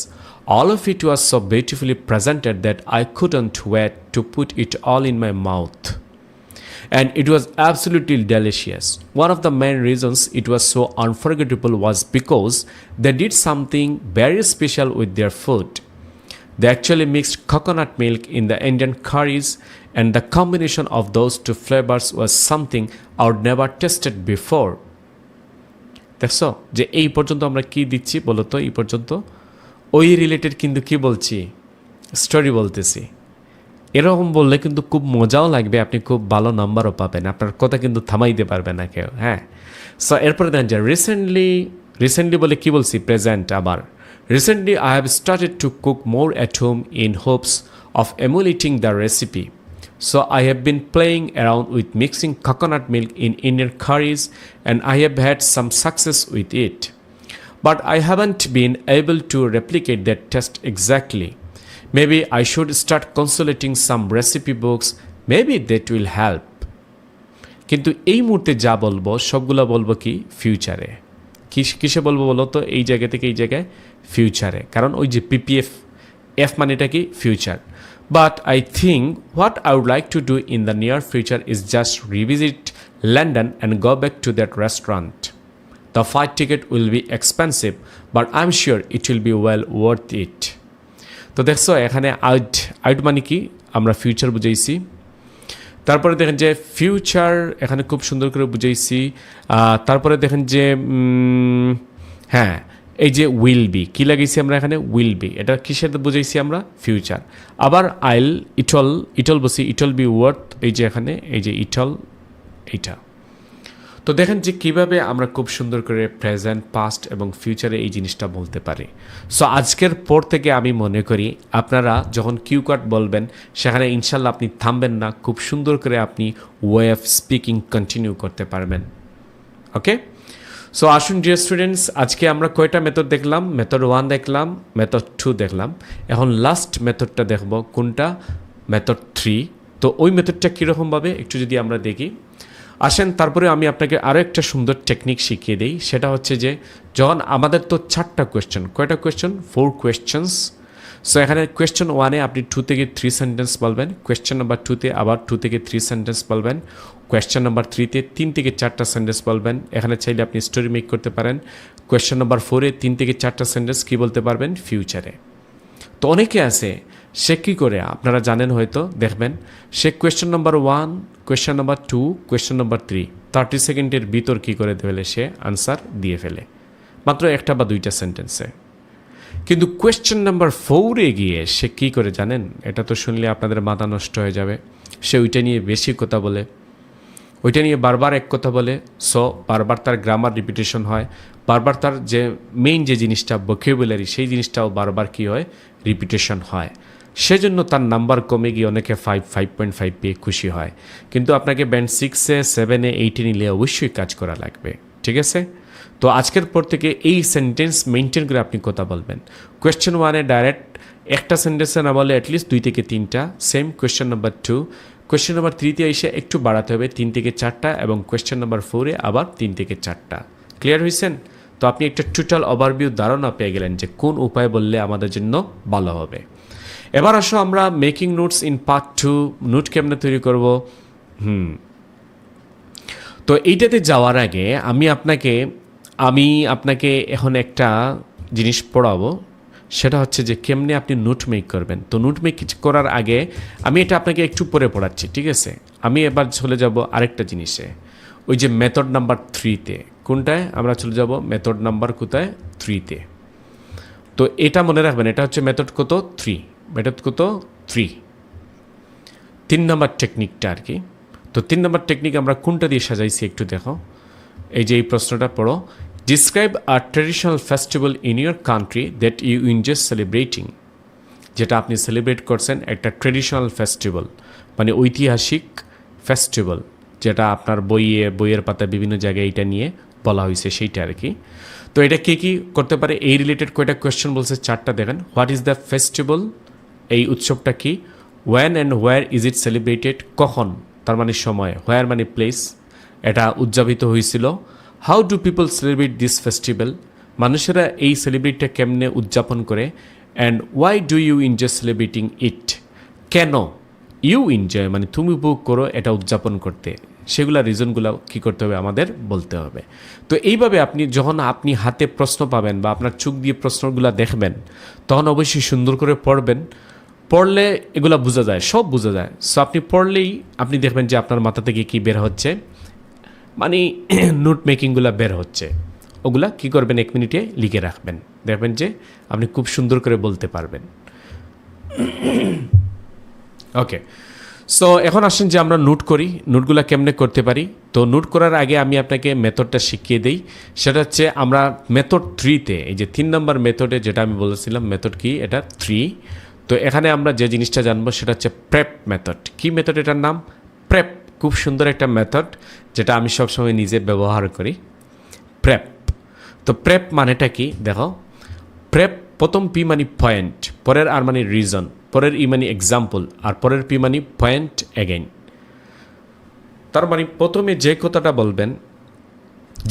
all of it was so beautifully presented that I couldn't wait to put it all in my mouth. And it was absolutely delicious. One of the main reasons it was so unforgettable was because they did something very special with their food. They actually mixed coconut milk in the Indian curries, and the combination of those two flavors was something I would never tasted before. দেখছো যে এই পর্যন্ত আমরা কি দিচ্ছি বলো তো? এই পর্যন্ত ওই রিলেটেড কিন্তু কি বলছি? স্টোরি বলতেছি। এরকম বললে কিন্তু খুব মজাও লাগবে, আপনি খুব ভালো নাম্বারও পাবেন, আপনার কথা কিন্তু থামাইতে পারবে না কেউ। হ্যাঁ, সো এরপরে দেখেন যে রিসেন্টলি বলে কি বলছি? প্রেজেন্ট। আবার recently I have started to cook more at home in hopes of emulating the recipe. So I have been playing around with mixing coconut milk in Indian curries, and I have had some success with it. But I haven't been able to replicate that taste exactly. Maybe I should start consulting some recipe books. Maybe that will help. কিন্তু এই মুহূর্তে যা বলবো সবগুলো বলবো কি? ফিউচারে। কিসে বলবো বলো তো? এই জায়গা থেকে এই জায়গায় ফিউচারে, কারণ ওই যে পিপিএফ, এফ মানেটা কি? Future. But I think what I would like to do in the near future is just revisit London and go back to that restaurant. The flight ticket will be expensive, but I'm sure it will be well worth it. তো দেখছো এখানে out মানে কি? আমরা future বুঝাইছি। তারপরে দেখেন যে future এখানে খুব সুন্দর করে বুঝাইছি। তারপরে দেখেন যে হ্যাঁ, এই যে উইল বি কি লাগাইছি আমরা এখানে উইল বি, এটা কিসের বুঝাইছি আমরা ফিউচার। আবার আইল ইটল বসি ইটল বি ওয়ার্থ, এই যে এখানে এই যে ইটল এইটা। তো দেখেন যে কিভাবে আমরা খুব সুন্দর করে প্রেজেন্ট, পাস্ট এবং ফিউচারে এই জিনিসটা বলতে পারি। সো আজকের পর থেকে আমি মনে করি আপনারা যখন কিউ কার্ড বলবেন সেখানে ইনশাল্লাহ আপনি থামবেন না, খুব সুন্দর করে আপনি ওয়ে অফ স্পিকিং কন্টিনিউ করতে পারবেন। ওকে, সো আসুন ডিয়ার স্টুডেন্টস, আজকে আমরা কয়টা মেথড দেখলাম? মেথড 1 দেখলাম, মেথড 2 দেখলাম, এখন লাস্ট মেথডটা দেখব কোনটা? মেথড 3। তো ওই মেথডটা কীরকমভাবে একটু যদি আমরা দেখি, আসেন তারপরে আমি আপনাকে আরও একটা সুন্দর টেকনিক শিখিয়ে দিই। সেটা হচ্ছে যে যখন আমাদের তো 4টা কোয়েশ্চেন, কয়টা কোয়েশ্চেন? 4 কোয়েশ্চেন্স। সো এখানে কোয়েশ্চেন 1-এ আপনি 2 থেকে 3 সেন্টেন্স বলবেন, কোয়েশ্চেন নাম্বার 2-তে আবার 2 থেকে 3 সেন্টেন্স বলবেন, কোয়েশ্চেন নাম্বার 3-তে 3 থেকে 4টা সেন্টেন্স বলবেন। এখানে চাইলে আপনি স্টোরি মেক করতে পারেন। কোয়েশ্চেন নাম্বার 4-এ 3 থেকে 4টা সেন্টেন্স কী বলতে পারবেন? ফিউচারে। তো অনেকে আছে সে কী করে, আপনারা জানেন হয়তো, দেখবেন সে question number 1, question number 2, question number 3 30 সেকেন্ডের ভিতর কী করে ফেলে, সে আনসার দিয়ে ফেলে মাত্র 1টা বা 2টা সেন্টেন্সে। কিন্তু কোয়েশ্চেন নাম্বার 4-এ গিয়ে সে কী করে জানেন? এটা তো শুনলে আপনাদের মাথা নষ্ট হয়ে যাবে। সে ওইটা নিয়ে বেশি কথা বলে, ওইটা নিয়ে বারবার এক কথা বলে। সো বারবার তার গ্রামার রিপিটেশন হয়, বারবার তার যে মেইন যে জিনিসটা ভোকাবুলারি সেই জিনিসটাও বারবার কী হয়, রিপিটেশন হয়। সেজন্য তার নাম্বার কমে গিয়ে অনেকে 5.5 পেয়ে খুশি হয়। কিন্তু আপনাকে ব্যান্ড 6-এ 7-এ 8-এ নিলে অবশ্যই কাজ করা লাগবে, ঠিক আছে? তো আজকের পর থেকে এই সেন্টেন্স মেনটেন করে আপনি কথা বলবেন। কোয়েশ্চেন 1-এ ডাইরেক্ট একটা সেন্টেন্সে না বলে অ্যাটলিস্ট 2 থেকে 3টা। Same question number 2, question number 3-তে এসে একটু বাড়াতে হবে 3 থেকে 4টা, এবং কোয়েশ্চেন নাম্বার 4-এ আবার 3 থেকে 4টা। ক্লিয়ার হয়েছেন? তো আপনি একটা টোটাল ওভারভিউ ধারণা পেয়ে গেলেন যে কোন উপায় বললে আমাদের জন্য ভালো হবে। এবার আসো আমরা making notes in part 2, note কেমনে তৈরি করব। তো এইটাতে যাওয়ার আগে আমি আপনাকে এখন একটা জিনিস পড়াবো, সেটা হচ্ছে যে কেমনে আপনি নোট মেক করবেন। তো নোট মেক করার আগে আমি এটা আপনাকে একটু পরে পড়াচ্ছি, ঠিক আছে? আমি এবার চলে যাব আরেকটা জিনিসে, ওই যে মেথড নাম্বার 3-তে। কোনটায় আমরা চলে যাব? মেথড নাম্বার কোথায়? 3-তে। তো এটা মনে রাখবেন, এটা হচ্ছে মেথড কত? 3। মেথড কত? 3, 3 নম্বর টেকনিকটা আর কি। তো 3 নম্বর টেকনিক আমরা কোনটা দিয়ে সাজাইছি একটু দেখো। এই যে এই প্রশ্নটা পড়ো, describe a traditional festival in your country that you enjoy celebrating. যেটা আপনি সেলিব্রেট করছেন একটা ট্রেডিশনাল ফেস্টিভ্যাল, মানে ঐতিহাসিক ফেস্টিভ্যাল, যেটা আপনার বইয়ের পাতায় বিভিন্ন জায়গায় এটা নিয়ে বলা হয়েছে, সেইটা আর কি। তো এটা কে কী করতে পারে? এই রিলেটেড কয়টা কোয়েশ্চেন বলছে? 4টা। দেখেন, হোয়াট ইজ দ্য ফেস্টিভ্যাল, এই উৎসবটা কি? When and where is it celebrated, কখন, তার মানে সময়, হোয়ার মানে প্লেস, এটা উদযাপিত হয়েছিল। How do people celebrate this festival, মানুষেরা এই সেলিব্রেটটা কেমনে উদযাপন করে। And why do you enjoy celebrating it, কেন ইউ এনজয় মানে তুমি উপভোগ করো এটা উদযাপন করতে, সেগুলা রিজনগুলো কী করতে হবে আমাদের বলতে হবে। তো এইভাবে আপনি যখন আপনি হাতে প্রশ্ন পাবেন বা আপনার চোখ দিয়ে প্রশ্নগুলো দেখবেন, তখন অবশ্যই সুন্দর করে পড়বেন। পড়লে এগুলো বোঝা যায়, সব বোঝা যায়। সো আপনি পড়লেই আপনি দেখবেন যে আপনার মাথা থেকে কী বের হচ্ছে, মানে নোট মেকিংগুলো বের হচ্ছে। ওগুলা কী করবেন, 1 মিনিটে লিখে রাখবেন, দেখবেন যে আপনি খুব সুন্দর করে বলতে পারবেন। ওকে, সো এখন আসেন যে আমরা নোট করি, নোটগুলো কেমনে করতে পারি। তো নোট করার আগে আমি আপনাকে মেথডটা শিখিয়ে দিই। সেটা হচ্ছে আমরা মেথড 3-তে, এই যে 3 নম্বর মেথডে যেটা আমি বলেছিলাম, মেথড কি এটা 3। তো এখানে আমরা যে জিনিসটা জানবো সেটা হচ্ছে প্রেপ মেথড। কি মেথড? এটার নাম প্রেপ। খুব সুন্দর একটা মেথড যেটা আমি সবসময় নিজে ব্যবহার করি, প্রেপ। তো প্রেপ মানেটা কি দেখো, প্রেপ প্রথম পি মানে পয়েন্ট, পরের আর মানে রিজন, পরের ই মানে এক্সাম্পল, আর পরের পি মানে পয়েন্ট এগেইন। তার মানে প্রথমে যে কথাটা বলবেন,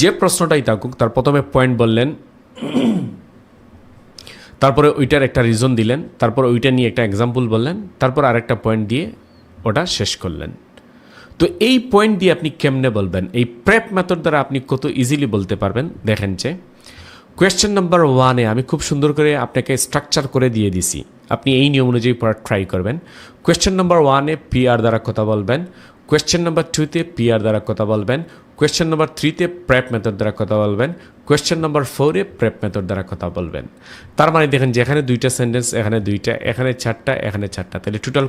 যে প্রশ্নটাই থাকুক, তার প্রথমে পয়েন্ট বললেন, তারপরে ওইটার একটা রিজন দিলেন, তারপর ওইটা নিয়ে একটা এক্সাম্পল বললেন, তারপর আরেকটা পয়েন্ট দিয়ে ওটা শেষ করলেন। তো এই পয়েন্ট দিয়ে আপনি কেমনে বলবেন, এই প্রেপ মেথড দ্বারা আপনি কত ইজিলি বলতে পারবেন। দেখেন যে কোয়েশ্চেন নাম্বার 1-এ আমি খুব সুন্দর করে আপনাকে স্ট্রাকচার করে দিয়ে দিছি, আপনি এই নিয়ম অনুযায়ী পড়ার ট্রাই করবেন। কোয়েশ্চেন নাম্বার 1-এ পিআর দ্বারা কথা বলবেন, কোয়েশ্চেন নাম্বার 2-তে পিআর দ্বারা কথা বলবেন, কোয়েশ্চেন নাম্বার 3-তে প্রেপ মেথড দ্বারা কথা বলবেন, কোয়েশ্চেন নাম্বার 4-এ প্রেপ মেথড দ্বারা কথা বলবেন। তার মানে দেখেন যে এখানে 2টা সেন্টেন্স, এখানে 2টা, এখানে 4টা, এখানে 4টা, তাহলে টোটাল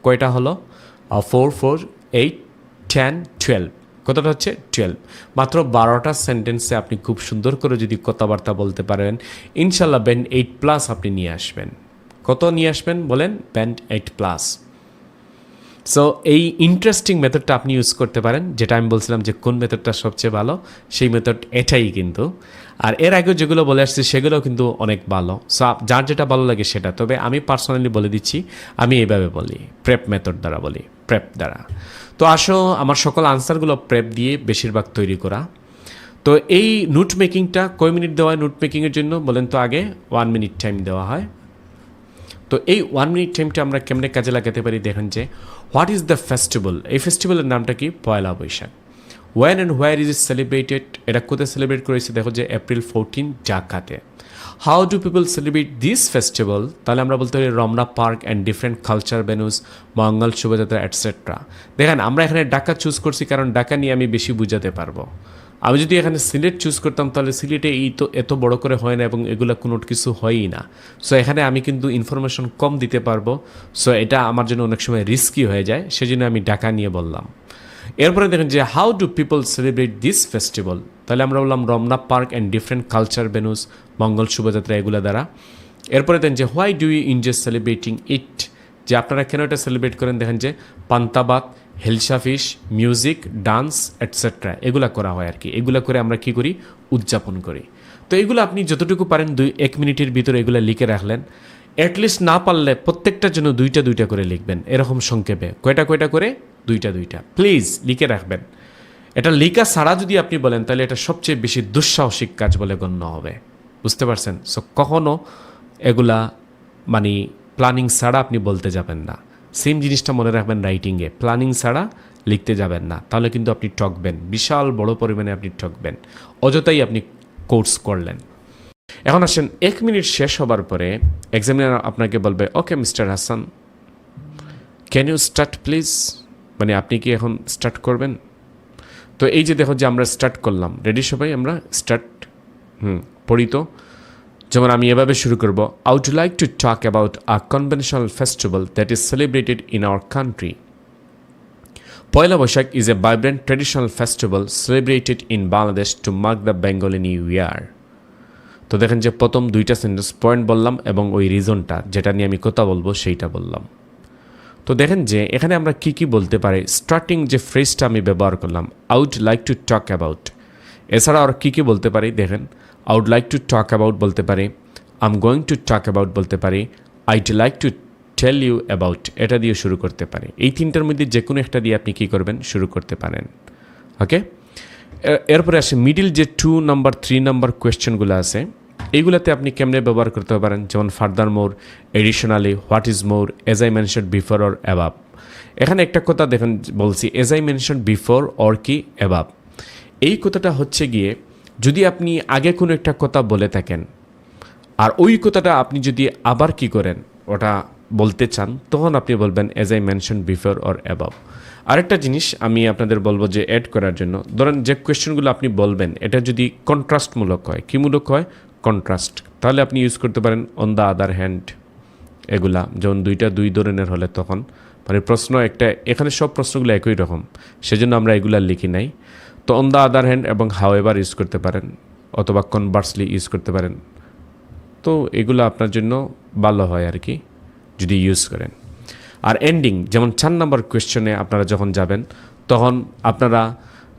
কয়টা হলো? 4 4 8 10 12, কতটা হচ্ছে? 12। মাত্র 12টা সেন্টেন্সে আপনি খুব সুন্দর করে যদি কথাবার্তা বলতে পারেন, ইনশাল্লাহ ব্যান্ড 8+ আপনি নিয়ে আসবেন। কত নিয়ে আসবেন বলেন? ব্যান্ড 8+। সো এই ইন্টারেস্টিং মেথডটা আপনি ইউজ করতে পারেন, যেটা আমি বলছিলাম যে কোন মেথডটা সবচেয়ে ভালো, সেই মেথড এটাই কিন্তু। আর এর আগেও যেগুলো বলে আসছি সেগুলোও কিন্তু অনেক ভালো। সো যার যেটা ভালো লাগে সেটা। তবে আমি পার্সোনালি বলে দিচ্ছি, আমি এইভাবে বলি, প্রেপ মেথড দ্বারা বলি, প্রেপ দ্বারা। তো আসো, আমার সকল আনসারগুলো প্রেপ দিয়ে বেশিরভাগ তৈরি করা। তো এই নোট মেকিংটা কয় মিনিট দেওয়া হয় নোট মেকিংয়ের জন্য বলেন তো? আগে 1 মিনিট টাইম দেওয়া হয়। তো এই 1 মিনিট টাইমটা আমরা কেমনে কাজে লাগাতে পারি? দেখেন যে হোয়াট ইজ দ্য ফেস্টিভ্যাল, এই ফেস্টিভ্যালের নামটা কি? Poila Baishakh. When and where is it celebrated, এটা কোথায় সেলিব্রেট করেছে? দেখো যে April 14 ঢাকাতে। How do people celebrate this festival, তাহলে আমরা বলতে পারি Ramna park and different culture venues, Mangal Shobhajatra etcetera. দেখেন আমরা এখানে ঢাকা চুজ করছি কারণ ঢাকা নিয়ে আমি বেশি বুঝাতে পারবো। আমি যদি এখানে সিলেট চুজ করতাম তাহলে সিলেটে এই তো এত বড় করে হয় না এবং এগুলো কোনো কিছু হয়ই না। সো এখানে আমি কিন্তু ইনফরমেশন কম দিতে পারবো। সো এটা আমার জন্য অনেক সময় রিস্কি হয়ে যায়, সেজন্য আমি ঢাকা নিয়ে বললাম। এরপরে দেখেন যে how do people celebrate this festival, তাহলে আমরা বললাম Ramna park and different culture venues, Mangal Shobhajatra, এগুলো দ্বারা। এরপরে দেখেন যে why do you enjoy celebrating it, যে আপনারা কেন এটা সেলিব্রেট করেন? দেখেন যে panta bhat, hilsa fish, music, dance etcetera, এগুলা করা হয় আর কি। এগুলা করে আমরা কি করি? উদযাপন করি। তো এগুলো আপনি যতটুকু পারেন 1 মিনিটের ভিতরে এগুলো লিখে রাখলেন। অ্যাটলিস্ট না পারলে প্রত্যেকটার জন্য 2টা 2টা করে লিখবেন, এরকম সংক্ষেপে। কয়টা করে? 2টা 2টা প্লিজ লিখে রাখবেন। এটা লেখা ছাড়া যদি আপনি বলেন তাহলে এটা সবচেয়ে বেশি দুঃসাহসিক কাজ বলে গণ্য হবে। বুঝতে পারছেন? সো কখনো এগুলা মানে প্ল্যানিং ছাড়া আপনি বলতে যাবেন না। সেম জিনিসটা মনে রাখবেন রাইটিংয়ে, প্ল্যানিং ছাড়া লিখতে যাবেন না, তাহলে কিন্তু আপনি ঠকবেন, বিশাল বড় পরিমাণে আপনি ঠকবেন, অযথাই আপনি কোর্স করলেন। এখন আসেন 1 মিনিট শেষ হবার পরে এক্সামিনার আপনাকে বলবে, okay mister Hasan, can you start please, মানে আপনি কি এখন স্টার্ট করবেন? তো এই যে দেখো যে আমরা স্টার্ট করলাম, রেডি সবাই? আমরা স্টার্ট পড়ি তো। যেমন আমি এভাবে শুরু করব, I would like to talk about a conventional festival that is celebrated in our country. Pohela Boishakh is a vibrant traditional festival celebrated in Bangladesh to mark the Bengali new year. তো দেখেন যে প্রথম 2টা সেন্টেন্স পয়েন্ট বললাম এবং ওই রিজনটা যেটা নিয়ে আমি কথা বলবো সেইটা বললাম। তো দেখেন যে এখানে আমরা কি কি বলতে পারি। স্টার্টিং যে ফ্রেজটা আমি ব্যবহার করলাম, I would like to talk about, এছাড়া আর কি কি বলতে পারি? দেখেন, I would like to talk about বলতে পারি, I am going to talk about বলতে পারি, I'd like to tell you about, এটা দিয়ে শুরু করতে পারি। এই 3টার মধ্যে যে কোনো একটা দিয়ে আপনি কী করবেন? শুরু করতে পারেন। ওকে, এরপরে আসে মিডিল যে 2 নাম্বার 3 নাম্বার কোয়েশ্চেনগুলো আছে, এইগুলাতে আপনি কেমনে ব্যবহার করতে পারেন? যেমন further more, additionally, what is more, age I mention before or অ্যাবাব। এখানে একটা কথা দেখেন বলছি, age I mention before or কি অ্যাবাব। এই কথাটা হচ্ছে গিয়ে যদি আপনি আগে কোনো একটা কথা বলে থাকেন আর ওই কথাটা আপনি যদি আবার কি করেন ওটা বলতে চান, তখন আপনি বলবেন age I mention before or অ্যাবাব। আরেকটা জিনিস আমি আপনাদের বলবো যে অ্যাড করার জন্য, ধরেন যে কোয়েশ্চেনগুলো আপনি বলবেন এটা যদি কন্ট্রাস্টমূলক হয়, কী মূলক হয়? কন্ট্রাস্ট, তাহলে আপনি ইউজ করতে পারেন অন দ্য আদার হ্যান্ড। এগুলা যেমন 2টা 2 ধরনের হলে তখন মানে প্রশ্ন একটা, এখানে সব প্রশ্নগুলো একই রকম, সেজন্য আমরা এগুলা লিখি নাই। তো অন দ্য আদার হ্যান্ড এবং হাউএভার ইউজ করতে পারেন, অথবা কনভার্সলি ইউজ করতে পারেন। তো এগুলো আপনার জন্য ভালো হয় আর কি যদি ইউজ করেন। আর এন্ডিং, যেমন 4 নাম্বার কোয়েশ্চেনে আপনারা যখন যাবেন তখন আপনারা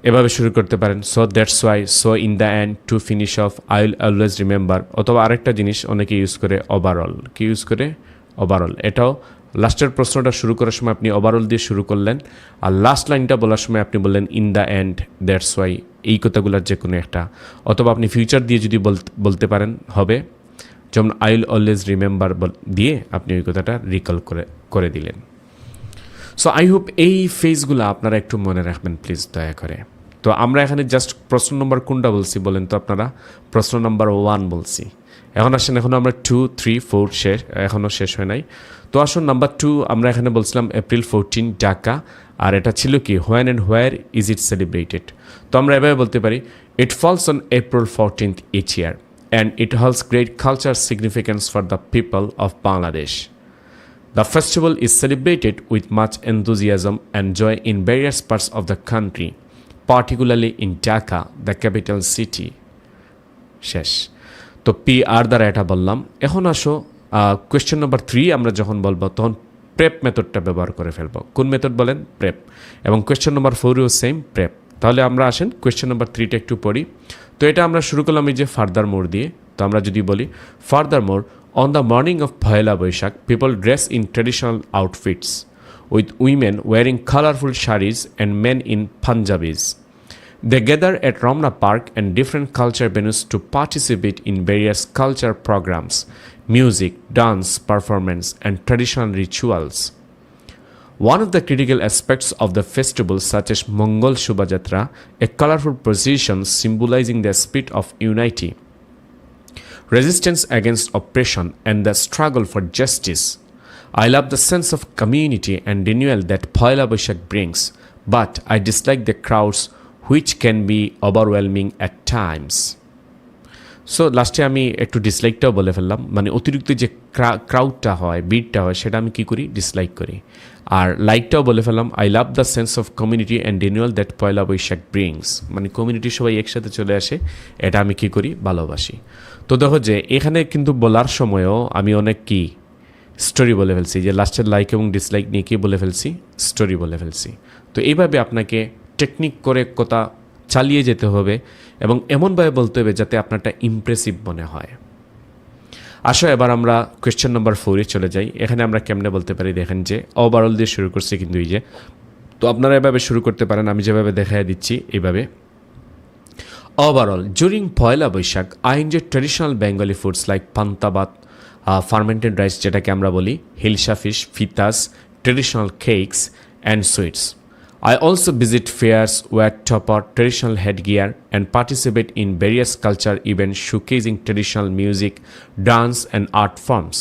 এভাবে শুরু করতে পারেন, so that's why, so in the and, to finish of, I will always remember. অথবা আরেকটা জিনিস অনেকে ইউজ করে ওভারঅল, কি ইউজ করে? ওভারঅল। এটাও লাস্টের প্রশ্নটা শুরু করার সময় আপনি ওভারঅল দিয়ে শুরু করলেন, আর লাস্ট লাইনটা বলার সময় আপনি বললেন in the and, that's why, এই কথাগুলোর যে কোনো একটা। অথবা আপনি ফিউচার দিয়ে যদি বলতে পারেন হবে, যেমন আই উইল অলওয়েজ রিমেম্বার দিয়ে আপনি ওই কথাটা রিকল করে দিলেন। সো আই হোপ এই ফেজগুলো আপনারা একটু মনে রাখবেন প্লিজ দয়া করে। তো আমরা এখানে জাস্ট প্রশ্ন নম্বর কোনটা বলছি বলেন তো আপনারা? প্রশ্ন নম্বর 1 বলছি। এখন আসেন, এখনও আমরা 2, 3, 4 শেষ, এখনও শেষ হয় নাই। তো আসুন নাম্বার 2, আমরা এখানে বলছিলাম April 14 ঢাকা, আর এটা ছিল কি when and where is it celebrated. তো আমরা এভাবে বলতে পারি it falls on April 14th each year and it holds great cultural significance for the people of Bangladesh. The festival is celebrated with much enthusiasm and joy in various parts of the country, particularly in Dhaka, the capital city. শেষ। তো PR দ্বারা এটা বললাম। এখন আসো question number 3 আমরা যখন বলবো তখন প্রেপ মেথডটা ব্যবহার করে ফেলবো। কোন মেথড বলেন? প্রেপ। এবং কোয়েশ্চেন নম্বর 4ও সেম প্রেপ। তাহলে আমরা আসেন কোয়েশ্চেন নম্বর 3টা একটু পড়ি। তো এটা আমরা শুরু করলাম এই যে ফার্দার মোর দিয়ে। তো আমরা যদি বলি further more on the morning of Pahela Boishakh, people dress in traditional outfits, with women wearing colorful saris and men in Punjabis. They gather at Ramna Park and different culture venues to participate in various culture programs, music, dance, performance, and traditional rituals. One of the critical aspects of the festival, such as Mongol Shubhajatra, a colorful procession symbolizing the spirit of unity, resistance against oppression, and the struggle for justice. I love the sense of community and renewal that Pahela Boishakh brings, but I dislike the crowds which can be overwhelming at times. So লাস্টে আমি একটু ডিসলাইকটাও বলে ফেললাম, মানে অতিরিক্ত যে ক্রাউডটা হয়, ভিড়টা হয়, সেটা আমি কী করি? ডিসলাইক করি। আর লাইকটাও বলে ফেললাম, I love the sense of community and renewal that Pohela Boishakh brings, মানে কমিউনিটি সবাই একসাথে চলে আসে, এটা আমি কী করি? ভালোবাসি। তো দেখো যে এখানে কিন্তু বলার সময়ও আমি অনেক কি স্টোরি বলে ফেলছি, যে লাস্টের লাইক এবং ডিসলাইক নিয়ে কী বলে ফেলছি? স্টোরি বলে ফেলছি। তো এইভাবে আপনাকে টেকনিক করে কথা চালিয়ে যেতে হবে এবং এমনভাবে বলতে হবে যাতে আপনারটা ইমপ্রেসিভ মনে হয়। আসো এবার আমরা কোয়েশ্চেন নম্বর 4-এ চলে যাই। এখানে আমরা কেমনে বলতে পারি দেখেন যে ওভারঅল দিয়ে শুরু করছি কিন্তু এই যে, তো আপনারা এভাবে শুরু করতে পারেন, আমি যেভাবে দেখাই দিচ্ছি এইভাবে। Overall during Poila Baishakh I enjoy traditional Bengali foods like panta bhat, fermented rice যেটাকে আমরা বলি, hilsa fish, pithas, traditional cakes and sweets. I also visit fairs, wear topper, traditional headgear, and participate in various culture events showcasing traditional music, dance, and art forms.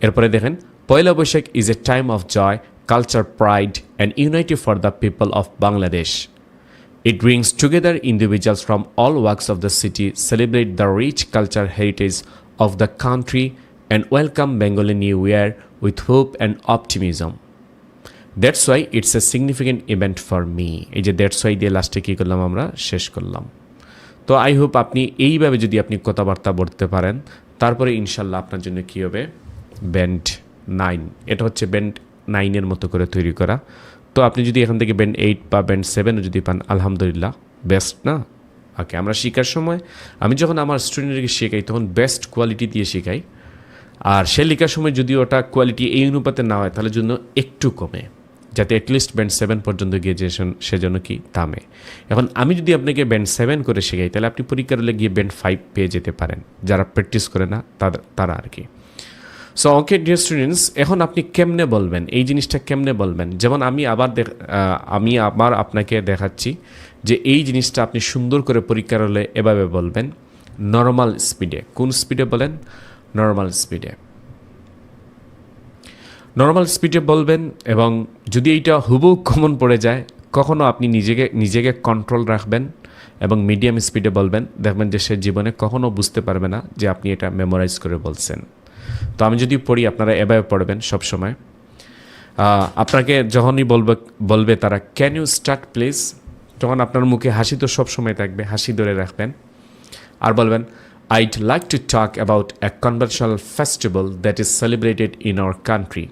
এরপরে দেখেন, পয়লা Boishakh is a time of joy, culture, pride, and unity for the people of Bangladesh. It brings together individuals from all walks of the city, celebrate the rich cultural heritage of the country, and welcome Bengali New Year with hope and optimism. That's why it's a significant event for me. এই যে that's why দিয়ে লাস্টে কী করলাম? আমরা শেষ করলাম। তো I hope আপনি এইভাবে যদি আপনি কথাবার্তা বলতে পারেন, তারপরে ইনশাল্লাহ আপনার জন্য কী হবে? ব্যান্ড 9। এটা হচ্ছে ব্যান্ড 9-এর মতো করে তৈরি করা। তো আপনি যদি এখান থেকে ব্যান্ড 8 বা ব্যান্ড 7-ও যদি পান, আলহামদুলিল্লাহ, বেস্ট না? ওকে, আমরা শেখার সময় আমি যখন আমার স্টুডেন্টদেরকে শেখাই তখন বেস্ট কোয়ালিটি দিয়ে শেখাই, আর সে লেখার সময় যদি ওটা কোয়ালিটি এই অনুপাতে না হয় তাহলে জন্য একটু কমে, যাতে অ্যাটলিস্ট ব্যান্ড 7 পর্যন্ত গিয়ে যে সেজন্য কি থামে। এখন আমি যদি আপনাকে ব্যান্ড 7 করে শেখাই তাহলে আপনি পরীক্ষার হলে গিয়ে ব্যান্ড 5 পেয়ে যেতে পারেন, যারা প্র্যাকটিস করে না তারা আর কি। সো ওকে ডিয়ার স্টুডেন্টস, এখন আপনি কেমনে বলবেন এই জিনিসটা? কেমনে বলবেন? যেমন আমি আবার আপনাকে দেখাচ্ছি যে এই জিনিসটা আপনি সুন্দর করে পরীক্ষার হলে এভাবে বলবেন, নর্মাল স্পিডে। কোন স্পিডে বলেন? নর্মাল স্পিডে। নর্মাল স্পিডে বলবেন, এবং যদি এইটা হুবহু কমন পড়ে যায় কখনও আপনি নিজেকে কন্ট্রোল রাখবেন এবং মিডিয়াম স্পিডে বলবেন, দেখবেন যে সে জীবনে কখনও বুঝতে পারবে না যে আপনি এটা মেমোরাইজ করে বলছেন। তো আমি যদি পড়ি, আপনারা এভাবে পড়বেন সবসময়। আপনাকে যখনই বলবে তারা ক্যান ইউ স্টার্ট প্লিজ, তখন আপনার মুখে হাসি তো সবসময় থাকবে, হাসি ধরে রাখবেন আর বলবেন I'd like to talk about a conventional festival that is celebrated in our country.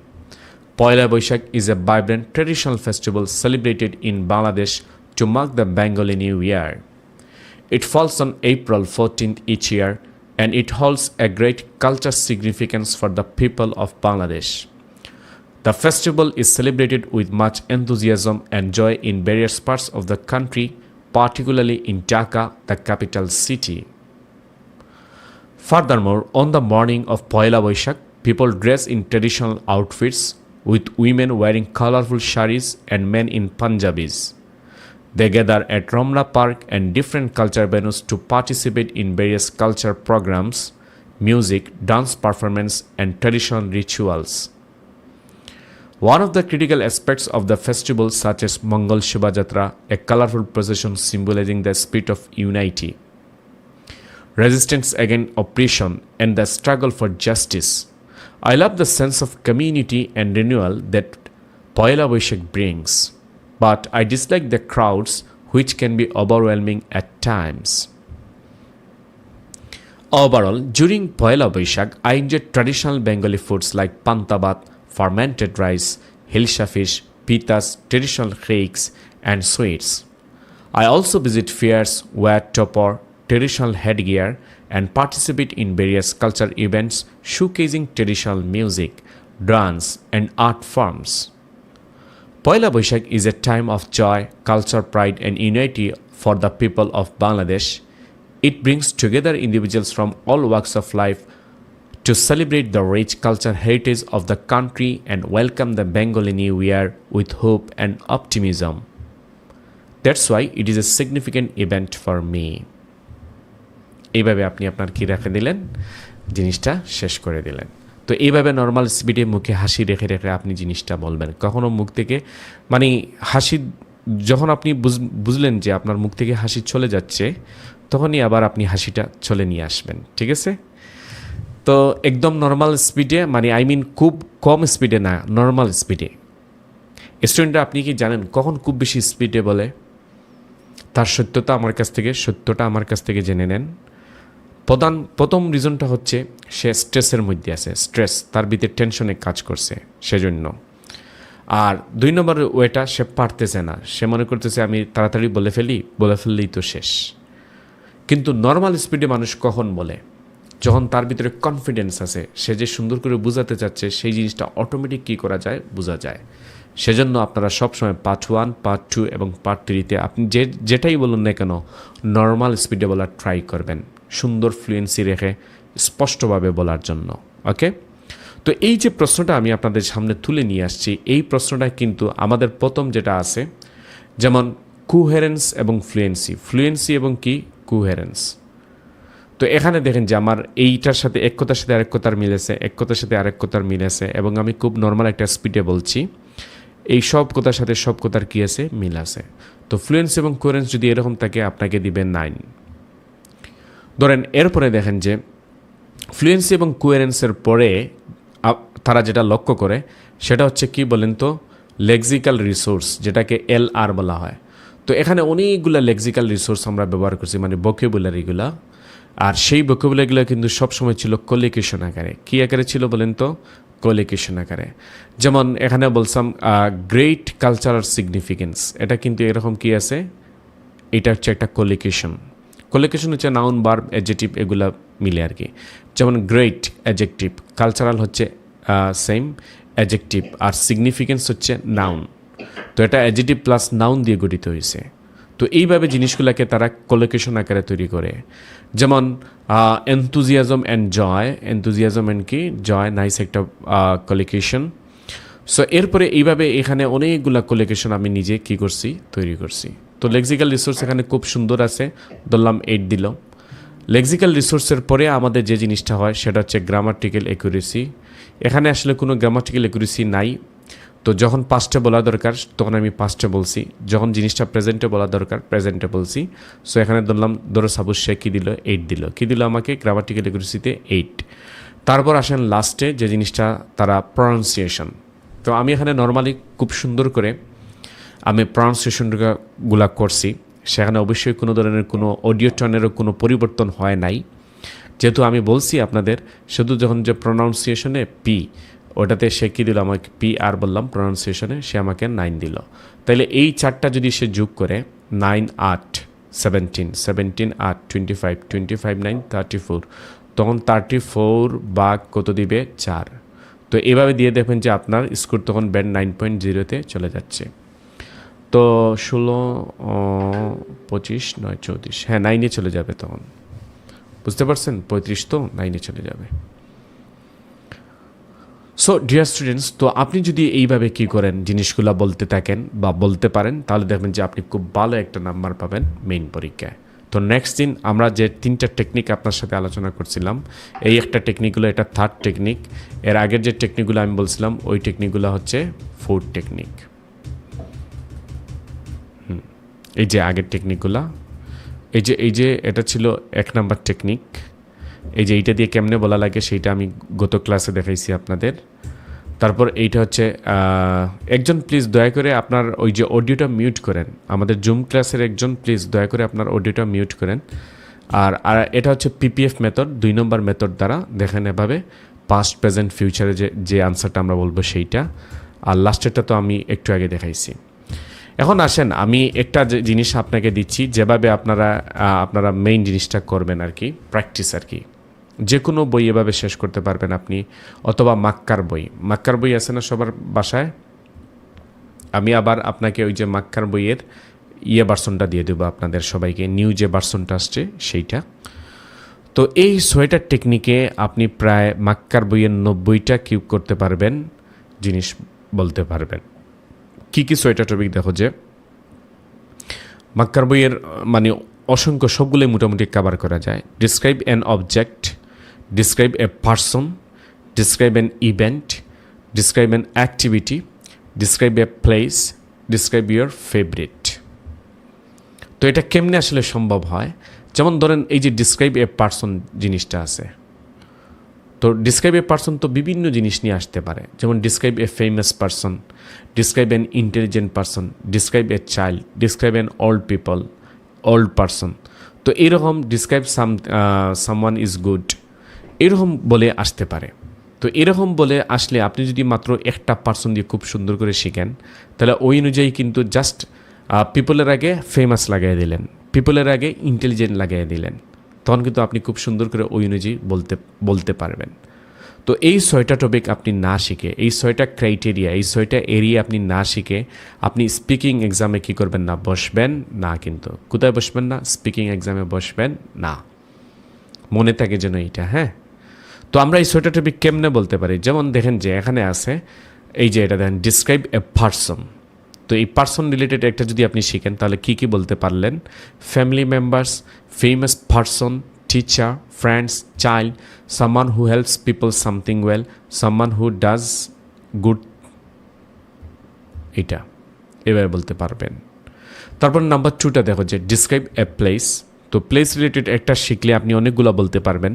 Pahela Boishakh is a vibrant traditional festival celebrated in Bangladesh to mark the Bengali New Year. It falls on April 14th each year, and it holds a great cultural significance for the people of Bangladesh. The festival is celebrated with much enthusiasm and joy in various parts of the country, particularly in Dhaka, the capital city. Furthermore, on the morning of Pahela Boishakh, people dress in traditional outfits, with women wearing colorful saris and men in Punjabis. They gather at Ramna Park and different culture venues to participate in various culture programs, music, dance performance, and traditional rituals. One of the critical aspects of the festival, such as Mongol Shobhajatra, a colorful procession symbolizing the spirit of unity, resistance against oppression, and the struggle for justice. I love the sense of community and renewal that Poila Boishakh brings, but I dislike the crowds, which can be overwhelming at times. Overall, during Poila Boishakh, I enjoyed traditional Bengali foods like pantabat, fermented rice, hilsha fish, pitas, traditional cakes, and sweets. I also visit fairs, wear topor, traditional headgear, and participate in various cultural events showcasing traditional music, dance, and art forms. Poila Boishakh is a time of joy, culture, pride, and unity for the people of Bangladesh. It brings together individuals from all walks of life to celebrate the rich cultural heritage of the country and welcome the Bengali New Year with hope and optimism. That's why it is a significant event for me. এইভাবে আপনি আপনার কি রেখে দিলেন, জিনিসটা শেষ করে দিলেন। তো এইভাবে নর্মাল স্পিডে মুখে হাসি রেখে রেখে আপনি জিনিসটা বলবেন। কখনো মুখ থেকে মানে হাসি যখন আপনি বুঝলেন যে আপনার মুখ থেকে হাসি চলে যাচ্ছে, তখনই আবার আপনি হাসিটা চলে নিয়ে আসবেন, ঠিক আছে? তো একদম নর্মাল স্পিডে, মানে আই মিন খুব কম স্পিডে না, নর্মাল স্পিডে। স্টুডেন্টরা আপনি কি জানেন কখন খুব বেশি স্পিডে বলে? তার সত্যটা আমার কাছ থেকে জেনে নেন। প্রথম রিজনটা হচ্ছে সে স্ট্রেসের মধ্যে আছে, স্ট্রেস তার ভিতরে টেনশনে কাজ করছে সেজন্য। আর 2 নম্বর ওয়েটা সে পারতেছে না, সে মনে করতেছে আমি তাড়াতাড়ি বলে ফেললেই তো শেষ। কিন্তু নর্মাল স্পিডে মানুষ কখন বলে? যখন তার ভিতরে কনফিডেন্স আছে, সে যে সুন্দর করে বোঝাতে চাচ্ছে সেই জিনিসটা অটোমেটিক কী করা যায়, বোঝা যায়। সেজন্য আপনারা সবসময় পার্ট 1, পার্ট 2 এবং পার্ট 3-তে আপনি যেটাই বলুন না কেন নর্মাল স্পিডে বলার ট্রাই করবেন, সুন্দর ফ্লুয়েন্সি রেখে স্পষ্টভাবে বলার জন্য। ওকে, তো এই যে প্রশ্নটা আমি আপনাদের সামনে তুলে নিয়ে আসছি, এই প্রশ্নটা কিন্তু আমাদের প্রথম যেটা আছে, যেমন কুহেরেন্স এবং ফ্লুয়েন্সি এবং কি কুহেরেন্স। তো এখানে দেখেন যে আমার এইটার সাথে এক কথার সাথে আরেক কথার মিলেছে, এক কথার সাথে আরেক কথার মিলেছে, এবং আমি খুব নর্মাল একটা স্পিডে বলছি। এই সব কথার সাথে সব কথার কী আছে, মিল আছে। তো ফ্লুয়েন্স এবং কোহেরেন্স যদি এরকম থাকে আপনাকে দিবে 9। ধরেন এরপরে দেখেন যে ফ্লুয়েন্সি এবং কোহেরেন্সের পরে তারা যেটা লক্ষ্য করে সেটা হচ্ছে কি বলেন তো, লেক্সিক্যাল রিসোর্স, যেটাকে LR বলা হয়। তো এখানে অনেকগুলো লেক্সিক্যাল রিসোর্স আমরা ব্যবহার করছি, মানে ভোকাবুলারিগুলা। আর সেই ভোকাবুলারিগুলো কিন্তু সবসময় ছিল কোলিকেশন আকারে। কী আকারে ছিল বলেন তো? কোলিকেশন আকারে। যেমন এখানে বলছিলাম গ্রেট কালচারাল সিগনিফিকেন্স, এটা কিন্তু এরকম কি আছে, এটা হচ্ছে একটা কোলিকেশন। কোলিকেশন হচ্ছে নাউন, ভার্ব, অ্যাডজেক্টিভ এগুলা মিলে আর কি। যেমন গ্রেট অ্যাডজেক্টিভ, কালচারাল হচ্ছে সেম অ্যাডজেক্টিভ, আর সিগনিফিকেন্স হচ্ছে নাউন। তো এটা অ্যাডজেক্টিভ প্লাস নাউন দিয়ে গঠিত হয়েছে। তো এইভাবে জিনিসগুলোকে তারা কোলিকেশন আকারে তৈরি করে। যেমন enthusiasm and joy, enthusiasm and কি জয়, নাইস একটা কোলিকেশন। সো এরপরে এইভাবে এখানে অনেকগুলা কোলিকেশন আমি নিজে কি করছি, তৈরি করছি। তো লেক্সিক্যাল রিসোর্স এখানে খুব সুন্দর আছে, ধরলাম 8 দিল। লেক্সিক্যাল রিসোর্সের পরে আমাদের যে জিনিসটা হয় সেটা হচ্ছে গ্রামাটিক্যাল অ্যাকুরেসি। এখানে আসলে কোনো গ্রামাটিক্যাল অ্যাকুরেসি নাই। তো যখন পাস্টে বলা দরকার তখন আমি পাস্টে বলছি, যখন জিনিসটা প্রেজেন্টে বলা দরকার প্রেজেন্টে বলছি। সো এখানে ধরো সাপোজ সে কী দিল, 8 দিল। কী দিল আমাকে? গ্রামাটিক্যাল অ্যাকুরেসিতে 8। তারপর আসেন লাস্টে যে জিনিসটা তারা প্রনাউন্সিয়েশন। তো আমি এখানে নর্মালি খুব সুন্দর করে আমি প্রনাউন্সিয়েশনগুলো করছি। সেখানে অবশ্যই কোনো ধরনের কোনো অডিও টোনেরও কোনো পরিবর্তন হয় নাই, যেহেতু আমি বলছি আপনাদের শুধু যখন যে প্রনাউন্সিয়েশনে পি, ওটাতে সে কী দিল আমাকে, PR বললাম প্রনাউন্সিয়েশনে, সে আমাকে 9 দিল। তাইলে এই 4টা যদি সে যোগ করে 9 8 17, 17 8 25, 25 9 34, তখন 34 ভাগ কত দিবে? 4। তো এভাবে দিয়ে দেখবেন যে আপনার স্কোর তখন ব্যান্ড 9.0-তে চলে যাচ্ছে। তো 16 25 9 34, হ্যাঁ 9-এ চলে যাবে তখন, বুঝতে পারছেন? 35 তো 9-এ চলে যাবে। সো ডিয়ার স্টুডেন্টস, তো আপনি যদি এইভাবে কি করেন, জিনিসগুলো বলতে থাকেন বা বলতে পারেন, তাহলে দেখবেন যে আপনি খুব ভালো একটা নাম্বার পাবেন মেইন পরীক্ষায়। তো নেক্সট দিন আমরা যে 3টা টেকনিক আপনার সাথে আলোচনা করছিলাম, এই একটা টেকনিকগুলো, এটা 3rd টেকনিক। এর আগের যে টেকনিকগুলো আমি বলছিলাম ওই টেকনিকগুলো হচ্ছে ফুড টেকনিক। এই যে আগের টেকনিকগুলা, এই যে এটা ছিল 1 নাম্বার টেকনিক। এই যে এইটা দিয়ে কেমনে বলা লাগে সেইটা আমি গত ক্লাসে দেখাইছি আপনাদের। তারপর এইটা হচ্ছে একজন প্লিজ দয়া করে আপনার ওই যে অডিওটা মিউট করেন, আমাদের জুম ক্লাসের একজন প্লিজ দয়া করে আপনার অডিওটা মিউট করেন। আর এটা হচ্ছে পিপিএফ মেথড, 2 নম্বর মেথড দ্বারা দেখেন এভাবে পাস্ট প্রেজেন্ট ফিউচারে যে আনসারটা আমরা বলবো সেইটা। আর লাস্টেরটা তো আমি একটু আগে দেখাইছি। এখন আসেন আমি একটা জিনিস আপনাকে দিচ্ছি, যেভাবে আপনারা মেইন জিনিসটা করবেন আর কি, প্র্যাকটিস আর কি। যে কোনো বই এভাবে শেষ করতে পারবেন আপনি, অথবা মাক্কার বই আছে না সবার বাসায়? আমি আবার আপনাকে ওই যে মাক্কার বইয়ের ভার্সনটা দিয়ে দেবো আপনাদের সবাইকে, নিউ যে ভার্সনটা আসছে সেইটা। তো এই সোয়েটার টেকনিকে আপনি প্রায় মাক্কার বইয়ের 90টা কিউব করতে পারবেন, জিনিস বলতে পারবেন। কি সোয়েটার টপিক দেখো, যে মাক্কার বইয়ের মানে অসংখ্য সবগুলোই মোটামুটি কভার করা যায়। Describe an object, describe a person, describe an event, describe an activity, describe a place, describe your favourite. তো এটা কেমনে আসলে সম্ভব হয়? যেমন ধরেন এই যে ডিসক্রাইব এ পারসন জিনিসটা আছে, তো ডিসক্রাইব এ পারসন তো বিভিন্ন জিনিস নিয়ে আসতে পারে। যেমন describe a famous person, describe an intelligent person, describe a child, describe an old person. তো এইরকম ডিসক্রাইব সামওয়ান ইজ গুড, এরকম বলে আসতে পারে। তো এরকম বলে আসলে আপনি যদি মাত্র একটা পারসন দিয়ে খুব সুন্দর করে শিখেন, তাহলে ওই অনুযায়ী কিন্তু জাস্ট পিপলের আগে ফেমাস লাগাই দিলেন, পিপলের আগে ইন্টেলিজেন্ট লাগাই দিলেন, তখন কিন্তু আপনি খুব সুন্দর করে ওই অনুযায়ী বলতে পারবেন। তো এই 6টা টপিক আপনি না শিখে, এই 6টা ক্রাইটেরিয়া, এই 6টা এরিয়া আপনি না শিখে আপনি স্পিকিং এক্সামে কী করবেন না, বসবেন না। কিন্তু কোথায় বসবেন না? স্পিকিং এক্সামে বসবেন না, মনে থাকে যেন এইটা। হ্যাঁ, তো আমরা এই 6টা টপিক কেমনে বলতে পারি? যেমন দেখেন যে এখানে আছে এই যে এটা দেখেন ডিসক্রাইব এ পারসন। তো এই পারসন রিলেটেড একটা যদি আপনি শিখেন তাহলে কি বলতে পারলেন? Family members, famous person, teacher, friends, child, someone who helps people something well, someone who does good, এটা এভাবে বলতে পারবেন। তারপর নাম্বার 2টা দেখো যে ডিসক্রাইব এ প্লেস। তো প্লেস রিলেটেড একটা শিখলে আপনি অনেকগুলো বলতে পারবেন।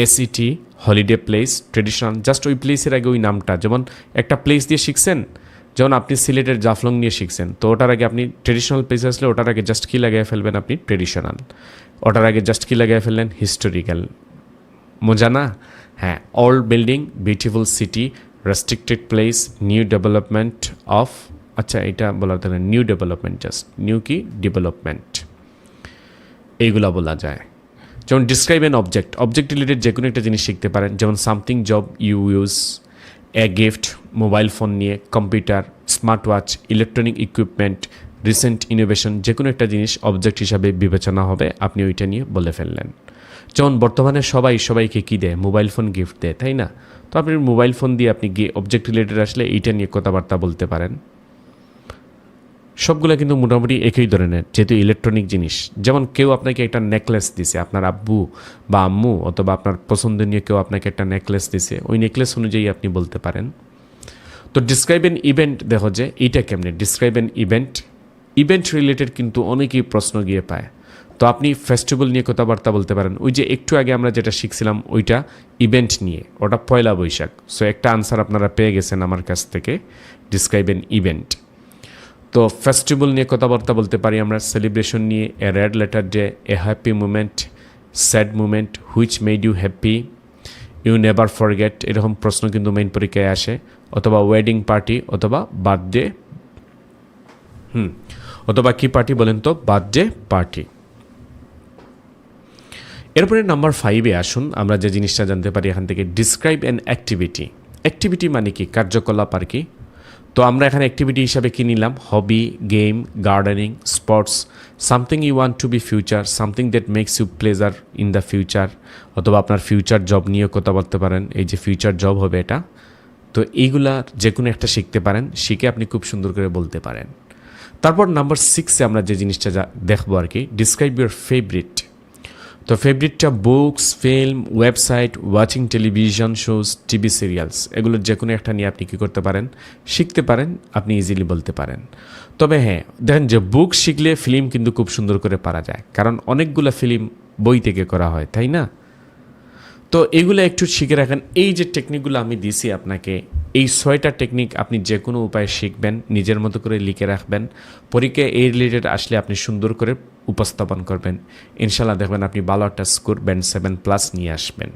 এসিটি, হলিডে প্লেস, ট্রেডিশনাল, জাস্ট ওই প্লেসের আগে ওই নামটা। যেমন একটা প্লেস দিয়ে শিখছেন, যেমন আপনি সিলেটের জাফলং নিয়ে শিখছেন, তো ওটার আগে আপনি ট্রেডিশনাল প্লেস আসলে ওটার আগে জাস্ট কী লাগাই ফেলবেন আপনি? ট্রেডিশনাল। ওটার আগে জাস্ট কী লাগাই ফেললেন? হিস্টোরিক্যাল। মজা না? হ্যাঁ, old building, beautiful city, restricted place, new development of, আচ্ছা এটা বলা যায় না, নিউ ডেভেলপমেন্ট, জাস্ট নিউ কি ডেভেলপমেন্ট, এইগুলা বলা যায়। যেমন ডিসক্রাইব অ্যান অবজেক্ট রিলেটেড যে কোনো একটা জিনিস শিখতে পারেন। যেমন something job you use, a gift, mobile phone নিয়ে, computer, smart watch, electronic equipment, recent innovation, যে কোনো একটা জিনিস অবজেক্ট হিসাবে বিবেচনা হবে, আপনি ওইটা নিয়ে বলে ফেললেন। যেমন বর্তমানে সবাইকে কী দেয়? মোবাইল ফোন গিফট দেয়, তাই না? তো আপনি মোবাইল ফোন দিয়ে আপনি অবজেক্ট রিলেটেড আসলে এইটা নিয়ে কথাবার্তা বলতে পারেন। সবগুলো কিন্তু মোটামুটি একই ধরনের, যেহেতু ইলেকট্রনিক জিনিস। যেমন কেউ আপনাকে একটা নেকলেস দিছে, আপনার আব্বু বা আম্মু অথবা আপনার পছন্দনীয় কেউ আপনাকে একটা নেকলেস দিছে, ওই নেকলেস অনুযায়ী আপনি বলতে পারেন। তো ডিসক্রাইব অ্যান ইভেন্ট দেখো যে এইটা কেমনে? ডিসক্রাইব অ্যান ইভেন্ট রিলেটেড কিন্তু অনেকেই প্রশ্ন গিয়ে পায়। তো আপনি ফেস্টিভ্যাল নিয়ে কথাবার্তা বলতে পারেন। ওই যে একটু আগে আমরা যেটা শিখছিলাম ওইটা ইভেন্ট নিয়ে, ওটা পয়লা বৈশাখ। সো একটা আনসার আপনারা পেয়ে গেছেন আমার কাছ থেকে, ডিসক্রাইব অ্যান ইভেন্ট। তো ফেস্টিভ্যাল নিয়ে কথাবার্তা বলতে পারি আমরা, সেলিব্রেশন নিয়ে, a red letter day, a happy moment, sad moment, which made you happy, you never forget, এরকম প্রশ্ন কিন্তু মেইন পরীক্ষায় আসে। অথবা ওয়েডিং পার্টি, অথবা বার্থডে, অথবা কি পার্টি বলেন তো? Birthday party. এরপরে নাম্বার 5-এ আসুন, আমরা যে জিনিসটা জানতে পারি এখান থেকে, ডিসক্রাইব অ্যান অ্যাক্টিভিটি মানে কি? কার্যকলাপ আর কি। তো আমরা এখানে অ্যাক্টিভিটি হিসাবে কী নিলাম? Hobby, game, gardening, sports, something you want to be future, something that makes you pleasure in the future, অথবা আপনার ফিউচার জব নিয়ে কথা বলতে পারেন, এই যে ফিউচার জব হবে এটা। তো এইগুলা যে কোনো একটা শিখতে পারেন, শিখে আপনি খুব সুন্দর করে বলতে পারেন। তারপর নাম্বার 6-এ আমরা যে জিনিসটা দেখবো আর কি, ডিসক্রাইব ইউর ফেভারিট। তো ফেভারিটটা books, film, website, watching television shows, TV serials, এগুলোর যে কোনো একটা নিয়ে আপনি কী করতে পারেন, শিখতে পারেন, আপনি ইজিলি বলতে পারেন। তবে হ্যাঁ, দেখেন যে বুক শিখলে ফিল্ম কিন্তু খুব সুন্দর করে পারা যায়, কারণ অনেকগুলো ফিল্ম বই থেকে করা হয়, তাই না? তো এগুলো একটু শিখে রাখেন। এই যে টেকনিকগুলো আমি দিছি আপনাকে, এই 6টা টেকনিক আপনি যে কোনো উপায়ে শিখবেন, নিজের মতো করে লিখে রাখবেন, পরীক্ষায় এই রিলেটেড আসলে আপনি সুন্দর করে উপস্থাপন করবেন, ইনশাল্লাহ দেখবেন আপনি ভালো একটা স্কোর ব্যান্ড 7+ নিয়ে আসবেন।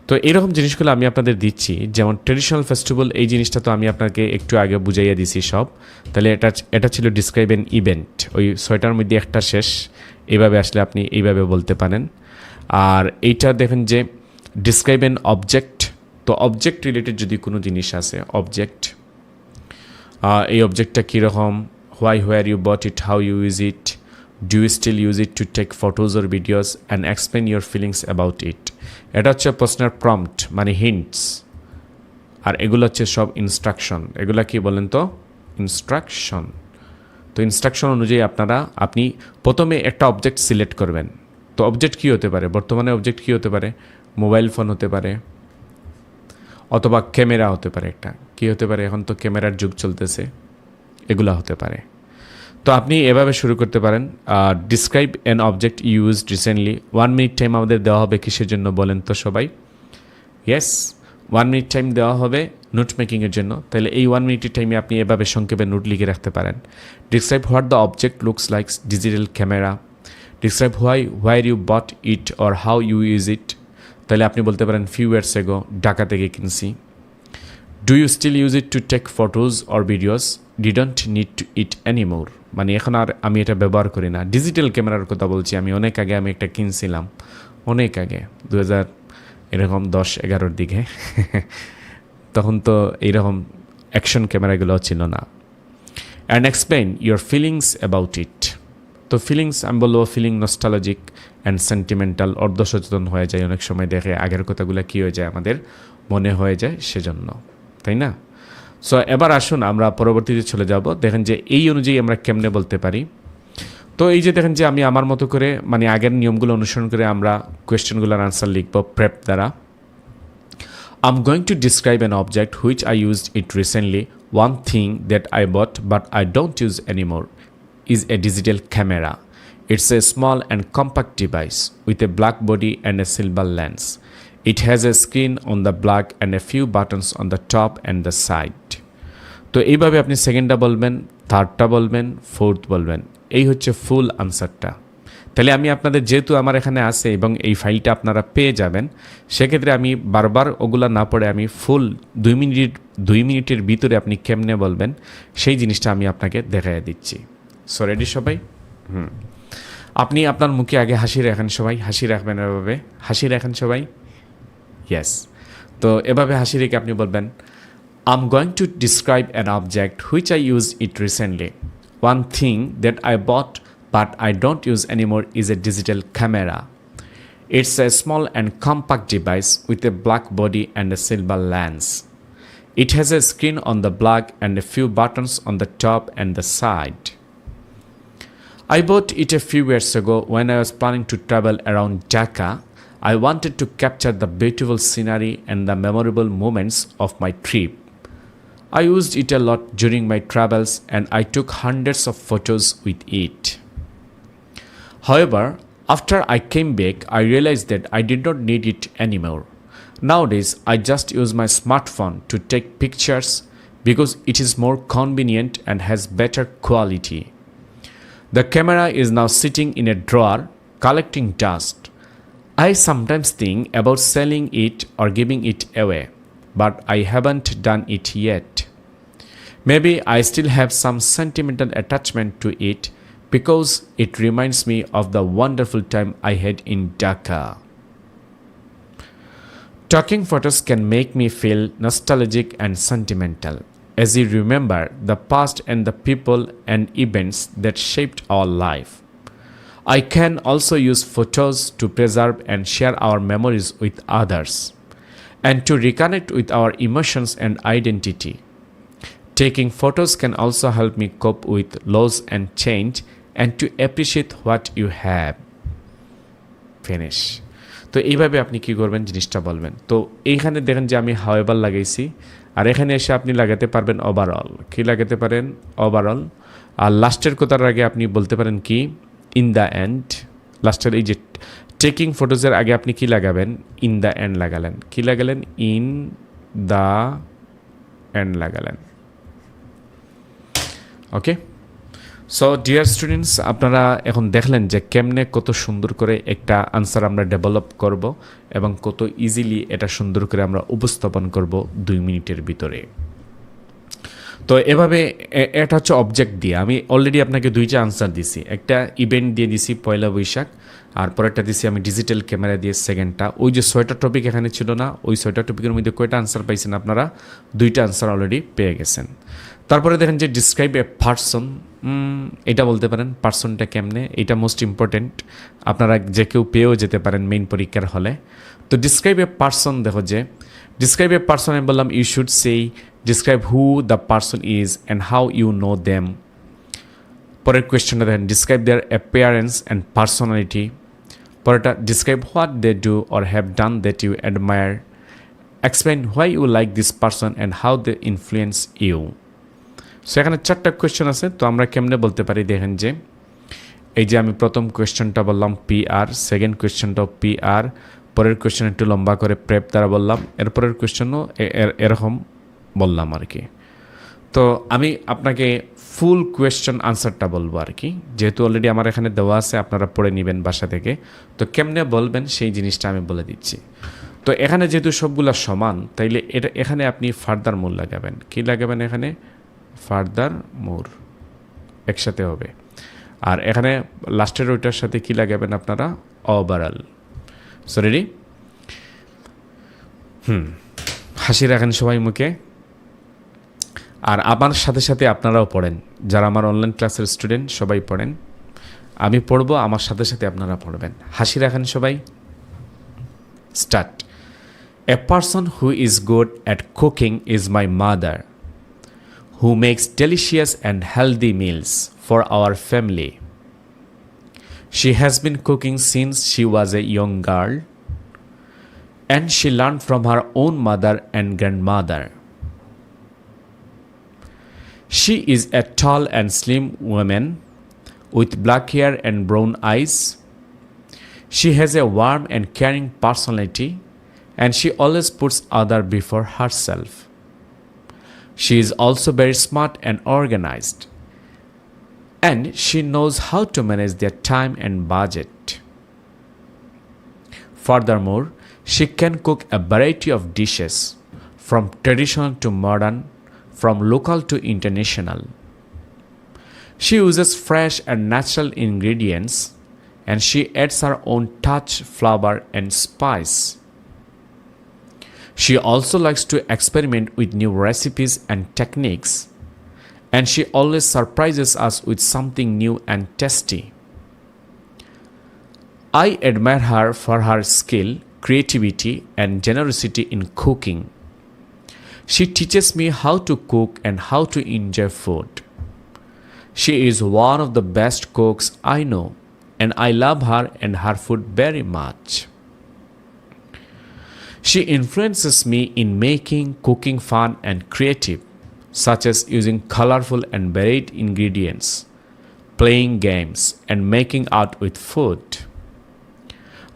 তো এরকম জিনিসগুলো আমি আপনাদের দিচ্ছি, যেমন ট্রেডিশনাল ফেস্টিভ্যাল, এই জিনিসটা তো আমি আপনাকে একটু আগে বুঝাইয়া দিছি সব। তাহলে এটা ছিল ডিসক্রাইব অ্যান ইভেন্ট, ওই 6টার মধ্যে একটা শেষ, এইভাবে আসলে আপনি এইভাবে বলতে পারেন। আর এইটা দেখেন যে ডিসক্রাইব অ্যান অবজেক্ট, তো অবজেক্ট রিলেটেড যদি কোনো জিনিস আছে, অবজেক্ট, এই অবজেক্টটা কীরকম, why, where you bought it, how you use it, do you still use it to take photos or videos, and explain your feelings about it. এটা হচ্ছে প্রশ্নের প্রম্পট, মানে হিন্টস। আর এগুলো হচ্ছে সব ইনস্ট্রাকশন। এগুলা কি বলেন তো? ইনস্ট্রাকশন। তো ইনস্ট্রাকশন অনুযায়ী আপনি প্রথমে একটা অবজেক্ট সিলেক্ট করবেন। তো অবজেক্ট কী হতে পারে? বর্তমানে অবজেক্ট কী হতে পারে? মোবাইল ফোন হতে পারে, অথবা ক্যামেরা হতে পারে। একটা কী হতে পারে? এখন তো ক্যামেরার যুগ চলতেছে, এগুলা হতে পারে। তো আপনি এভাবে শুরু করতে পারেন। Describe an object used recently. 1 minute time আমাদের দেওয়া হবে কিসের জন্য বলেন তো সবাই? ইয়েস, 1 মিনিট টাইম দেওয়া হবে নোট মেকিংয়ের জন্য। তাহলে এই 1 মিনিটের টাইমে আপনি এভাবে সংক্ষেপে নোট লিখে রাখতে পারেন। Describe what the object looks like digital camera. Describe why you bought it or how you use it. তাহলে আপনি বলতে পারেন ফিউ ইয়ার্স এগো, ঢাকা থেকে কিনছি। Do you still use it to take photos or videos, didn't need to it anymore. মানে এখন আর আমি এটা ব্যবহার করি না। ডিজিটাল ক্যামেরার কথা বলছি আমি, অনেক আগে আমি একটা কিনছিলাম, অনেক আগে 2010-11 দিকে তখন তো এইরকম অ্যাকশন ক্যামেরাগুলো ছিল না। And explain your feelings about ইট। তো ফিলিংস আমি বলবো ফিলিং নস্টালজিক অ্যান্ড সেন্টিমেন্টাল, অর্ধসচেতন হয়ে যায় অনেক সময়, দেখে আগের কথাগুলো কী হয়ে যায় আমাদের মনে হয়ে যায়, সেজন্য, তাই না? সো এবার আসুন আমরা পরবর্তীতে চলে যাব। দেখেন যে এই অনুযায়ী আমরা কেমনে বলতে পারি। তো এই যে দেখেন যে আমি আমার মতো করে, মানে আগের নিয়মগুলো অনুসরণ করে আমরা কোয়েশ্চেনগুলোর আনসার লিখব প্রেপ দ্বারা। I'm going to describe an object which I used it recently. One thing that I bought but I don't use anymore is a digital camera. It's a small and compact device with a black body and a silver lens. It has a screen on the back and a few buttons on the top and the side. তো এইভাবে আপনি সেকেন্ডটা বলবেন, থার্ডটা বলবেন, fourth বলবেন। এই হচ্ছে ফুল আনসারটা। তাহলে আমি আপনাদের, যেহেতু আমার এখানে আছে এবং এই ফাইলটা আপনারা পেয়ে যাবেন, সেক্ষেত্রে আমি বারবার ওগুলা না পড়ে আমি ফুল 2 মিনিটের ভিতরে আপনি কেমনে বলবেন সেই জিনিসটা আমি আপনাকে দেখাইয়া দিচ্ছি। সো রেডি সবাই? আপনি আপনার মুখে আগে হাসি রাখেন সবাই, হাসি রাখবেন এভাবে, হাসি রাখেন সবাই। ইয়েস। তো এভাবে হাসি রেখে আপনি বলবেন, I'm going to describe an object which I used it recently. One thing that I bought but I don't use anymore is a digital camera. It's a small and compact device with a black body and a silver lens. It has a screen on the back and a few buttons on the top and the side. I bought it a few years ago when I was planning to travel around Dhaka. I wanted to capture the beautiful scenery and the memorable moments of my trip. I used it a lot during my travels and I took hundreds of photos with it. However, after I came back, I realized that I did not need it anymore. Nowadays, I just use my smartphone to take pictures because it is more convenient and has better quality. The camera is now sitting in a drawer collecting dust. I sometimes think about selling it or giving it away, but I haven't done it yet. Maybe I still have some sentimental attachment to it because it reminds me of the wonderful time I had in Dhaka. Talking photos can make me feel nostalgic and sentimental as we remember the past and the people and events that shaped our life. I can also use photos to preserve and share our memories with others and to reconnect with our emotions and identity. Taking photos can also help me cope with loss and change and to appreciate what you have. Finish. তো এইভাবে আপনি কি করবেন জিনিসটা বলবেন। তো এইখানে দেখেন যে আমি হাওয়েভার লাগাইছি, আর এখানে এসে আপনি লাগাতে পারবেন ওভারঅল। কি লাগাতে পারেন? ওভারঅল। আর লাস্টের কথার আগে আপনি বলতে পারেন কি ইন দ্য এন্ড। লাস্টের এই যে টেকিং ফটোজের আগে আপনি কি লাগাবেন? ইন দ্য এন্ড লাগালেন। কি লাগালেন? ইন দ্য এন্ড লাগালেন। ওকে, সো ডিয়ার স্টুডেন্টস, আপনারা এখন দেখলেন যে কেমনে কত সুন্দর করে একটা আনসার আমরা ডেভেলপ করব এবং কত ইজিলি এটা সুন্দর করে আমরা উপস্থাপন করব 2 মিনিটের ভিতরে। তো এভাবে এটা হচ্ছে অবজেক্ট দিয়ে আমি অলরেডি আপনাকে 2টা আনসার দিছি। একটা ইভেন্ট দিয়ে দিছি পয়লা বৈশাখ, আর পরেরটা দিছি আমি ডিজিটাল ক্যামেরা দিয়ে সেকেন্ডটা। ওই যে 6টা টপিক এখানে ছিল না, ওই 6টা টপিকের মধ্যে কয়টা আনসার পাইছেন আপনারা? 2টা আনসার অলরেডি পেয়ে গেছেন। তারপরে দেখেন যে ডিসক্রাইব এ পারসন, এটা বলতে পারেন পারসনটা কেমনে, এটা মোস্ট ইম্পর্টেন্ট। আপনারা যে কেউ পেয়েও যেতে পারেন মেইন পরীক্ষার হলে। তো ডিসক্রাইব এ পারসন, দেখো যে ডিসক্রাইব এ পারসন আমি বললাম you should say describe who the person is and how you know them. পরের কোয়েশ্চনটা দেখেন describe their appearance and personality. পরেরটা describe what they do or have done that you admire. Explain why you like this person and how they influence you. So এখানে 4টা question আছে। তো আমরা কেমনে বলতে পারি দেখেন যে এই যে আমি প্রথম কোয়েশ্চেনটা বললাম PR, সেকেন্ড কোয়েশ্চেনটাও PR, পরের কোয়েশ্চেন একটু লম্বা করে প্রেপ দ্বারা বললাম, এরপরের কোয়েশ্চেনও এরকম বললাম আর কি। তো আমি আপনাকে ফুল কোয়েশ্চেন আনসারটা বলবো আর কি, যেহেতু অলরেডি আমার এখানে দেওয়া আছে, আপনারা পড়ে নেবেন বাসা থেকে। তো কেমনে বলবেন সেই জিনিসটা আমি বলে দিচ্ছি। তো এখানে যেহেতু সবগুলা সমান, তাইলে এটা এখানে আপনি ফার্দার মোর লাগাবেন। কি লাগাবেন? এখানে ফার্দার মোর একসাথে হবে। আর এখানে লাস্টের ওইটার সাথে কি লাগাবেন আপনারা? ওভারঅল। So ready? হাসি রাখেন সবাই মুখে। আর আমার সাথে সাথে আপনারাও পড়েন, যারা আমার অনলাইন ক্লাসের স্টুডেন্ট সবাই পড়েন। আমি পড়বো, আমার সাথে সাথে আপনারা পড়বেন। হাসি রাখেন সবাই। Start. A person who is good at cooking is my mother, who makes delicious and healthy meals for our family. She has been cooking since she was a young girl, and she learned from her own mother and grandmother. She is a tall and slim woman with black hair and brown eyes. She has a warm and caring personality, and she always puts others before herself. She is also very smart and organized, and she knows how to manage their time and budget. Furthermore, she can cook a variety of dishes, from traditional to modern, from local to international. She uses fresh and natural ingredients, and she adds her own touch, flavor, and spice. She also likes to experiment with new recipes and techniques, and she always surprises us with something new and tasty. I admire her for her skill, creativity, and generosity in cooking. She teaches me how to cook and how to enjoy food. She is one of the best cooks I know, and I love her and her food very much. She influences me in making cooking fun and creative, such as using colorful and varied ingredients, playing games, and making art with food.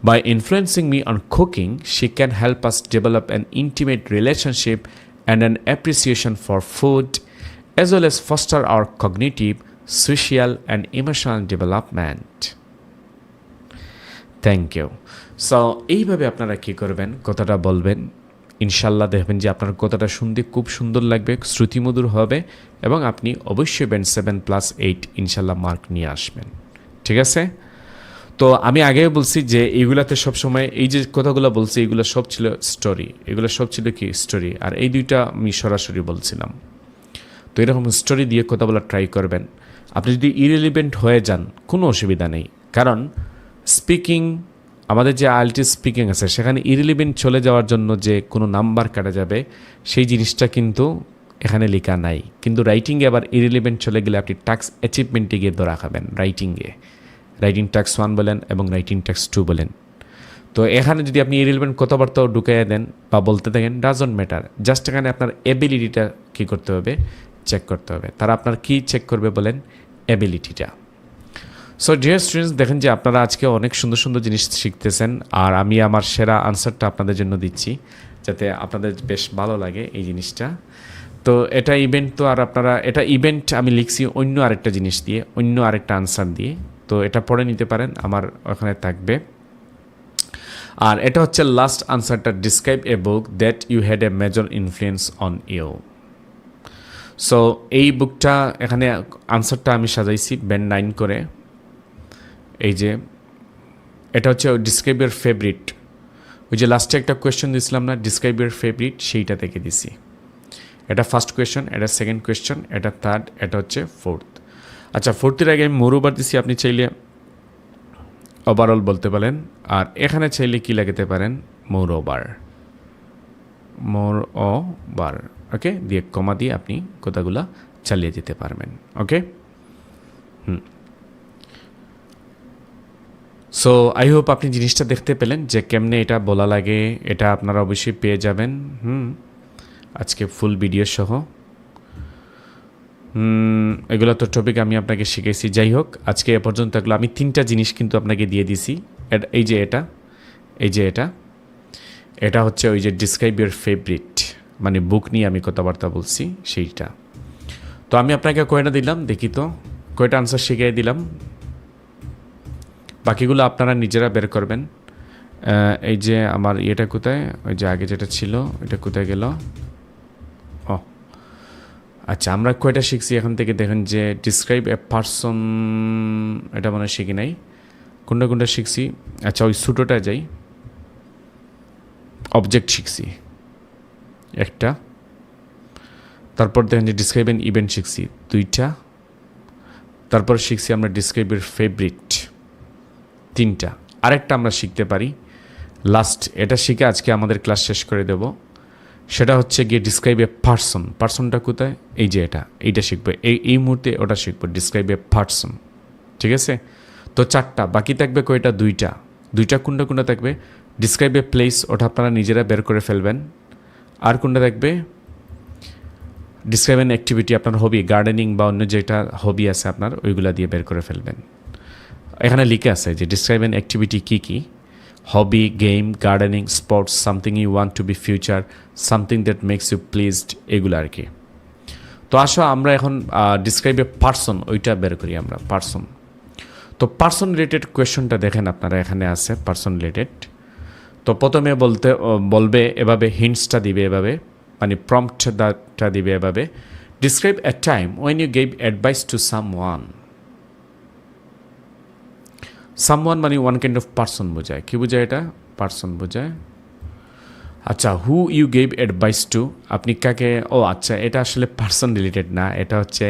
By influencing me on cooking, she can help us develop an intimate relationship and an appreciation for food, as well as foster our cognitive, social, and emotional development. Thank you. So এইভাবে আপনারা কী করবেন, কথাটা বলবেন, ইনশাল্লাহ দেখবেন যে আপনার কথাটা শুনতে খুব সুন্দর লাগবে, শ্রুতিমধুর হবে, এবং আপনি অবশ্যই ব্যান্ড 7+8 ইনশাল্লাহ মার্ক নিয়ে আসবেন। ঠিক আছে? তো আমি আগেও বলছি যে এইগুলাতে সবসময় এই যে কথাগুলো বলছি এগুলো সব ছিল স্টোরি, এগুলো সব ছিল কি স্টোরি, আর এই দুইটা আমি সরাসরি বলছিলাম। তো এরকম স্টোরি দিয়ে কথা বলা ট্রাই করবেন। আপনি যদি ইরেলিভেন্ট হয়ে যান কোনো অসুবিধা নেই, কারণ স্পিকিং, আমাদের যে IELTS স্পিকিং আছে সেখানে ইরেলিভেন্ট চলে যাওয়ার জন্য যে কোনো নাম্বার কাটা যাবে সেই জিনিসটা কিন্তু এখানে লেখা নাই। কিন্তু রাইটিংয়ে আবার ইরেলিভেন্ট চলে গেলে আপনি টাস্ক অ্যাচিভমেন্টে গিয়ে ধরা খাবেন। রাইটিং টাস্ক 1 বলেন এবং রাইটিং টাস্ক 2 বলেন, তো এখানে যদি আপনি ইরিলেভেন্ট কথাবার্তাও ঢুকাইয়া দেন বা বলতে থাকেন, ডাজন্ট ম্যাটার, জাস্ট এখানে আপনার এবিলিটিটা কী করতে হবে, চেক করতে হবে। তারা আপনার কি চেক করবে বলেন, এবিলিটিটা। সো ডিয়ার স্টুডেন্টস, দেখেন যে আপনারা আজকে অনেক সুন্দর সুন্দর জিনিস শিখতেছেন, আর আমি আমার সেরা আনসারটা আপনাদের জন্য দিচ্ছি যাতে আপনাদের বেশ ভালো লাগে এই জিনিসটা। তো এটা ইভেন্ট, তো আর আপনারা এটা ইভেন্ট আমি লিখছি অন্য আরেকটা জিনিস দিয়ে, অন্য আরেকটা আনসার দিয়ে, তো এটা পড়ে নিতে পারেন, আমার ওখানে থাকবে। আর এটা হচ্ছে লাস্ট আনসারটা, describe a book that you had a major influence on you. So এই বুকটা এখানে আনসারটা আমি সাজাইছি ব্যান্ড 9 করে। এই যে এটা হচ্ছে ডিসক্রাইব ইয়ার ফেভারিট, ওই যে লাস্টে একটা কোয়েশ্চেন দিয়েছিলাম না, ডিসক্রাইব ইয়ার ফেভারিট, সেইটা থেকে দিছি। এটা ফার্স্ট কোয়েশ্চেন, এটা সেকেন্ড কোয়েশ্চেন, এটা থার্ড, এটা হচ্ছে ফোর্থ। আচ্ছা, ফোর্থের আগে আমি মোর ওভার দিছি, আপনি চাইলে ওভারঅল বলতে পারেন, আর এখানে চাইলে কি লাগাতে পারেন, মোর ওভার, ওকে, দিয়ে কমা দিয়ে আপনি কথাগুলা চালিয়ে যেতে পারবেন। ওকে, সো আই হোপ আপনি জিনিসটা দেখতে পেলেন যে কেমনে এটা বলা লাগে, এটা আপনারা অবশ্যই পেয়ে যাবেন আজকে ফুল ভিডিও সহ। এগুলো তো টপিক আমি আপনাকে শিখেছি। যাই হোক, আজকে এ পর্যন্ত এগুলো আমি 3টা জিনিস কিন্তু আপনাকে দিয়ে দিছি। এই যে এটা, এটা হচ্ছে ওই যে ডিসক্রাইব ইউর ফেভারিট, মানে বুক নিয়ে আমি কথাবার্তা বলছি সেইটা। তো আমি আপনাকে কয়টা দিলাম দেখি তো, কয়টা আনসার শিখিয়ে দিলাম, বাকিগুলো আপনারা নিজেরা বের করবেন। এই যে আমার ইয়েটা কোথায়, ওই যে আগে যেটা ছিল এটা কোথায় গেল, ও আচ্ছা, আমরা কয়টা শিখছি এখান থেকে দেখেন যে ডিসক্রাইব এ পারসন, এটা মনে হয় শিখি নাই, কোনটা শিখছি। আচ্ছা, ওই ছোটোটা যাই, অবজেক্ট শিখছি একটা, তারপর দেখেন যে ডিসক্রাইব এন ইভেন্ট শিখছি 2টা, তারপর শিখছি আমরা ডিসক্রাইব এর ফেভারিট 3টা। আরেকটা আমরা শিখতে পারি লাস্ট, এটা শিখে আজকে আমাদের ক্লাস শেষ করে দেব। সেটা হচ্ছে গিয়ে ডিসক্রাইব এ পারসন, পারসনটা কোথায়, এই যে এইটা শিখবো, এই মুহূর্তে ওটা শিখবো, ডিসক্রাইব এ পারসন। ঠিক আছে, তো 4টা, বাকি থাকবে কয়টা, 2টা কোনটা থাকবে, ডিসক্রাইব এ প্লেস, ওটা আপনারা নিজেরা বের করে ফেলবেন। আর কোনটা থাকবে, ডিসক্রাইব এন অ্যাক্টিভিটি, আপনার হবি, গার্ডেনিং বা অন্য যেটা হবি আছে আপনার, ওইগুলা দিয়ে বের করে ফেলবেন। এখানে লিখে আছে যে ডিসক্রাইব এন অ্যাক্টিভিটি কী কী, hobby, game, gardening, sports, something you want to be future, something that makes you pleased, এগুলো আর কি। তো আসো আমরা এখন ডিসক্রাইব এ পারসন, ওইটা বের করি আমরা, পারসন। তো পারসন রিলেটেড কোয়েশ্চনটা দেখেন আপনারা, এখানে আছে পারসন রিলেটেড। তো প্রথমে বলবে এভাবে, হিন্টসটা দিবে এভাবে, মানে প্রম্পটটা দিবে এভাবে, describe a time when you gave advice to someone. Someone মানে ওয়ান কাইন্ড অফ পারসন বোঝায়, কি বোঝায় এটা, পারসন বোঝায়। আচ্ছা, who you gave advice to, আপনি কাকে, ও আচ্ছা, এটা আসলে পারসন রিলেটেড না, এটা হচ্ছে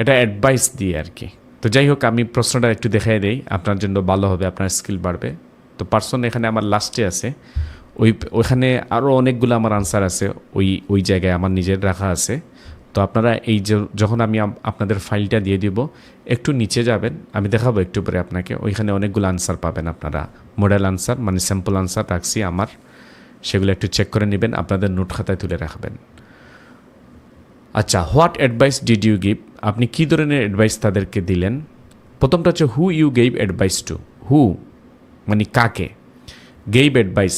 এটা অ্যাডভাইস দিয়ে আর কি। তো যাই হোক, আমি প্রশ্নটা একটু দেখাই দেই, আপনার জন্য ভালো হবে, আপনার স্কিল বাড়বে। তো পারসন এখানে আমার লাস্টে আছে, ওইখানে আরও অনেকগুলো আমার আনসার আছে, ওই জায়গায় আমার নিজের রাখা আছে। তো আপনারা এই যে যখন আমি আপনাদের ফাইলটা দিয়ে দিব, একটু নিচে যাবেন, আমি দেখাবো একটু পরে আপনাকে, ওইখানে অনেকগুলো আনসার পাবেন আপনারা, মডেল আনসার মানে স্যাম্পল আনসার রাখছি আমার, সেগুলো একটু চেক করে নেবেন, আপনাদের নোট খাতায় তুলে রাখবেন। আচ্ছা, what advice did you give, আপনি কী ধরনের অ্যাডভাইস তাদেরকে দিলেন। প্রথমটা হচ্ছে who you gave advice to, who মানে কাকে, গেভ অ্যাডভাইস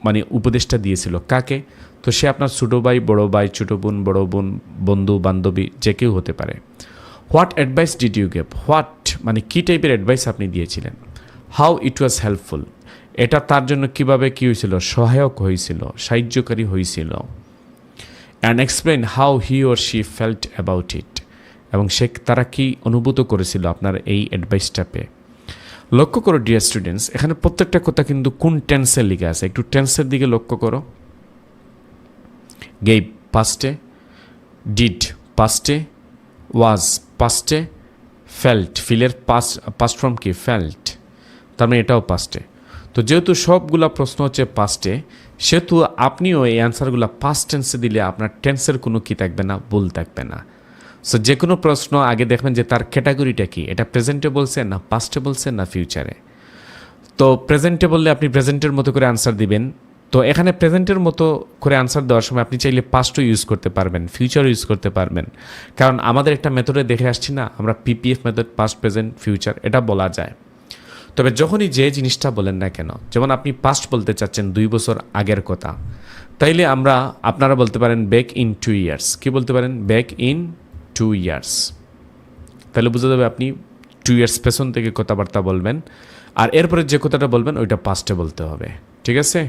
মানে উপদেশটা দিয়েছিল কাকে, তো সে আপনার ছোটো ভাই, ছোটো বোন, বড় বোন, বন্ধু বান্ধবী, যে কেউ হতে পারে। What advice did you gave, what মানে কী টাইপের অ্যাডভাইস আপনি দিয়েছিলেন। হাউ ইট ওয়াজ হেল্পফুল, এটা তার জন্য কিভাবে কী হয়েছিল, সহায়ক হয়েছিল, সাহায্যকারী হয়েছিল। And explain how he or she felt about it, এবং তারা কি অনুভূত করেছিল আপনার এই অ্যাডভাইসটা পেয়ে। লক্ষ্য করো ডিয়ার স্টুডেন্টস, এখানে প্রত্যেকটা কথা কিন্তু কোন টেন্সের লিখে আছে, একটু টেন্সের দিকে লক্ষ্য করো। গেভ পাস্টে, ডিড পাস্টে, ওয়াজ পাস্টে, ফেল্ট, ফিলের পাস্ট ফর্ম কি, ফেল্ট, তার মানে এটাও পাস্টে। তো যেহেতু সবগুলা প্রশ্ন হচ্ছে পাস্টে, সেহেতু আপনিও এই অ্যান্সারগুলো পাস্ট টেন্সে দিলে আপনার টেন্সের কোনো কি থাকবে না, ভুল থাকবে না। সো যে কোনো প্রশ্ন আগে দেখবেন যে তার ক্যাটাগরিটা কি, এটা প্রেজেন্টে বলছে না পাস্টে বলছে না ফিউচারে। তো প্রেজেন্টে বললে আপনি প্রেজেন্টের মতো করে আনসার দিবেন। তো এখানে প্রেজেন্টের মতো করে আনসার দেওয়ার সময় আপনি চাইলে পাস্টও ইউজ করতে পারবেন, ফিউচারও ইউজ করতে পারবেন, কারণ আমাদের একটা মেথডে দেখে আসছি না আমরা, PPF method, past present future, এটা বলা যায়। তবে যখনই যে জিনিসটা বলেন না কেন, যেমন আপনি পাস্ট বলতে চাচ্ছেন 2 বছর আগের কথা, তাইলে আপনারা বলতে পারেন ব্যাক ইন 2 ইয়ার্স। কি বলতে পারেন? Back in 2 years. তাহলে বোঝা যাবে আপনি 2 ইয়ার্স পেছন থেকে কথাবার্তা বলবেন, আর এরপরে যে কথাটা বলবেন ওইটা পাস্টে বলতে হবে। ঠিক আছে?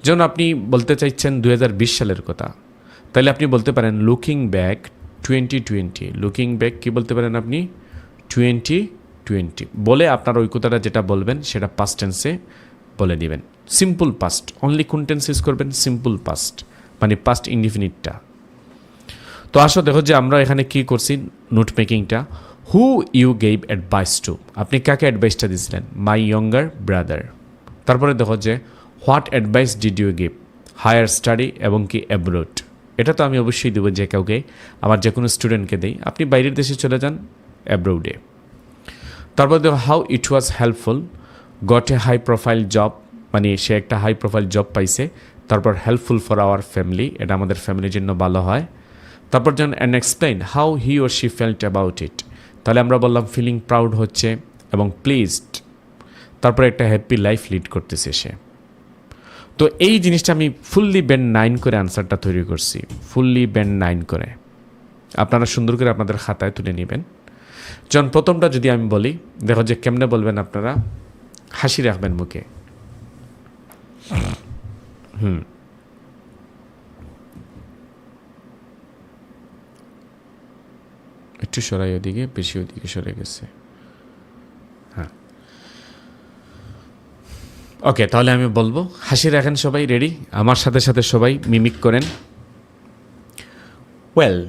যেমন আপনি বলতে চাইছেন 2020 সালের কথা, তাহলে আপনি বলতে পারেন লুকিং ব্যাক 2020। লুকিং ব্যাক কি বলতে পারেন আপনি? 2020 বলে আপনার ওই কথাটা যেটা বলবেন সেটা পাস্ট টেন্সে বলে দিবেন। সিম্পল পাস্ট, অনলি কোন টেন্স ইউজ করবেন? সিম্পল পাস্ট, মানে পাস্ট ইনডিফিনিটটা। তো আসো দেখো যে আমরা এখানে কি করছি, নোট মেকিংটা। Who you gave advice to, আপনি কাকে অ্যাডভাইসটা দিয়েছিলেন? My younger brother. তারপরে দেখো যে what advice did you give? Higher study এবং কি অ্যাব্রোড। এটা তো আমি অবশ্যই দেবো যে কাউকে, আমার যে কোনো স্টুডেন্টকে দেই। আপনি বাইরের দেশে চলে যান, অ্যাব্রোডে। তারপর দেখো how it was helpful, got a high profile job, মানে সে একটা হাই প্রোফাইল জব পাইছে। তারপর হেল্পফুল ফর আওয়ার ফ্যামিলি, এটা আমাদের ফ্যামিলির জন্য ভালো হয়। তারপর যেন and explain how he or she felt about it, তাহলে আমরা বললাম ফিলিং প্রাউড হচ্ছে এবং প্লিজড। তারপরে একটা হ্যাপি লাইফ লিড করতেছে সে। তো এই জিনিসটা আমি ফুললি ব্যান্ড 9 করে আনসারটা তৈরি করছি, ফুললি ব্যান্ড 9 করে। আপনারা সুন্দর করে আপনাদের খাতায় তুলে নেবেন। যখন প্রথমটা যদি আমি বলি, দেখো যে কেমনে বলবেন আপনারা, হাসি রাখবেন মুখে। একটু সরাই, ওদিকে বেশি, ওদিকে সরে গেছে। হ্যাঁ, ওকে, তাহলে আমি বলবো, হাসি রাখেন সবাই, রেডি? আমার সাথে সাথে সবাই মিমিক করেন। Well,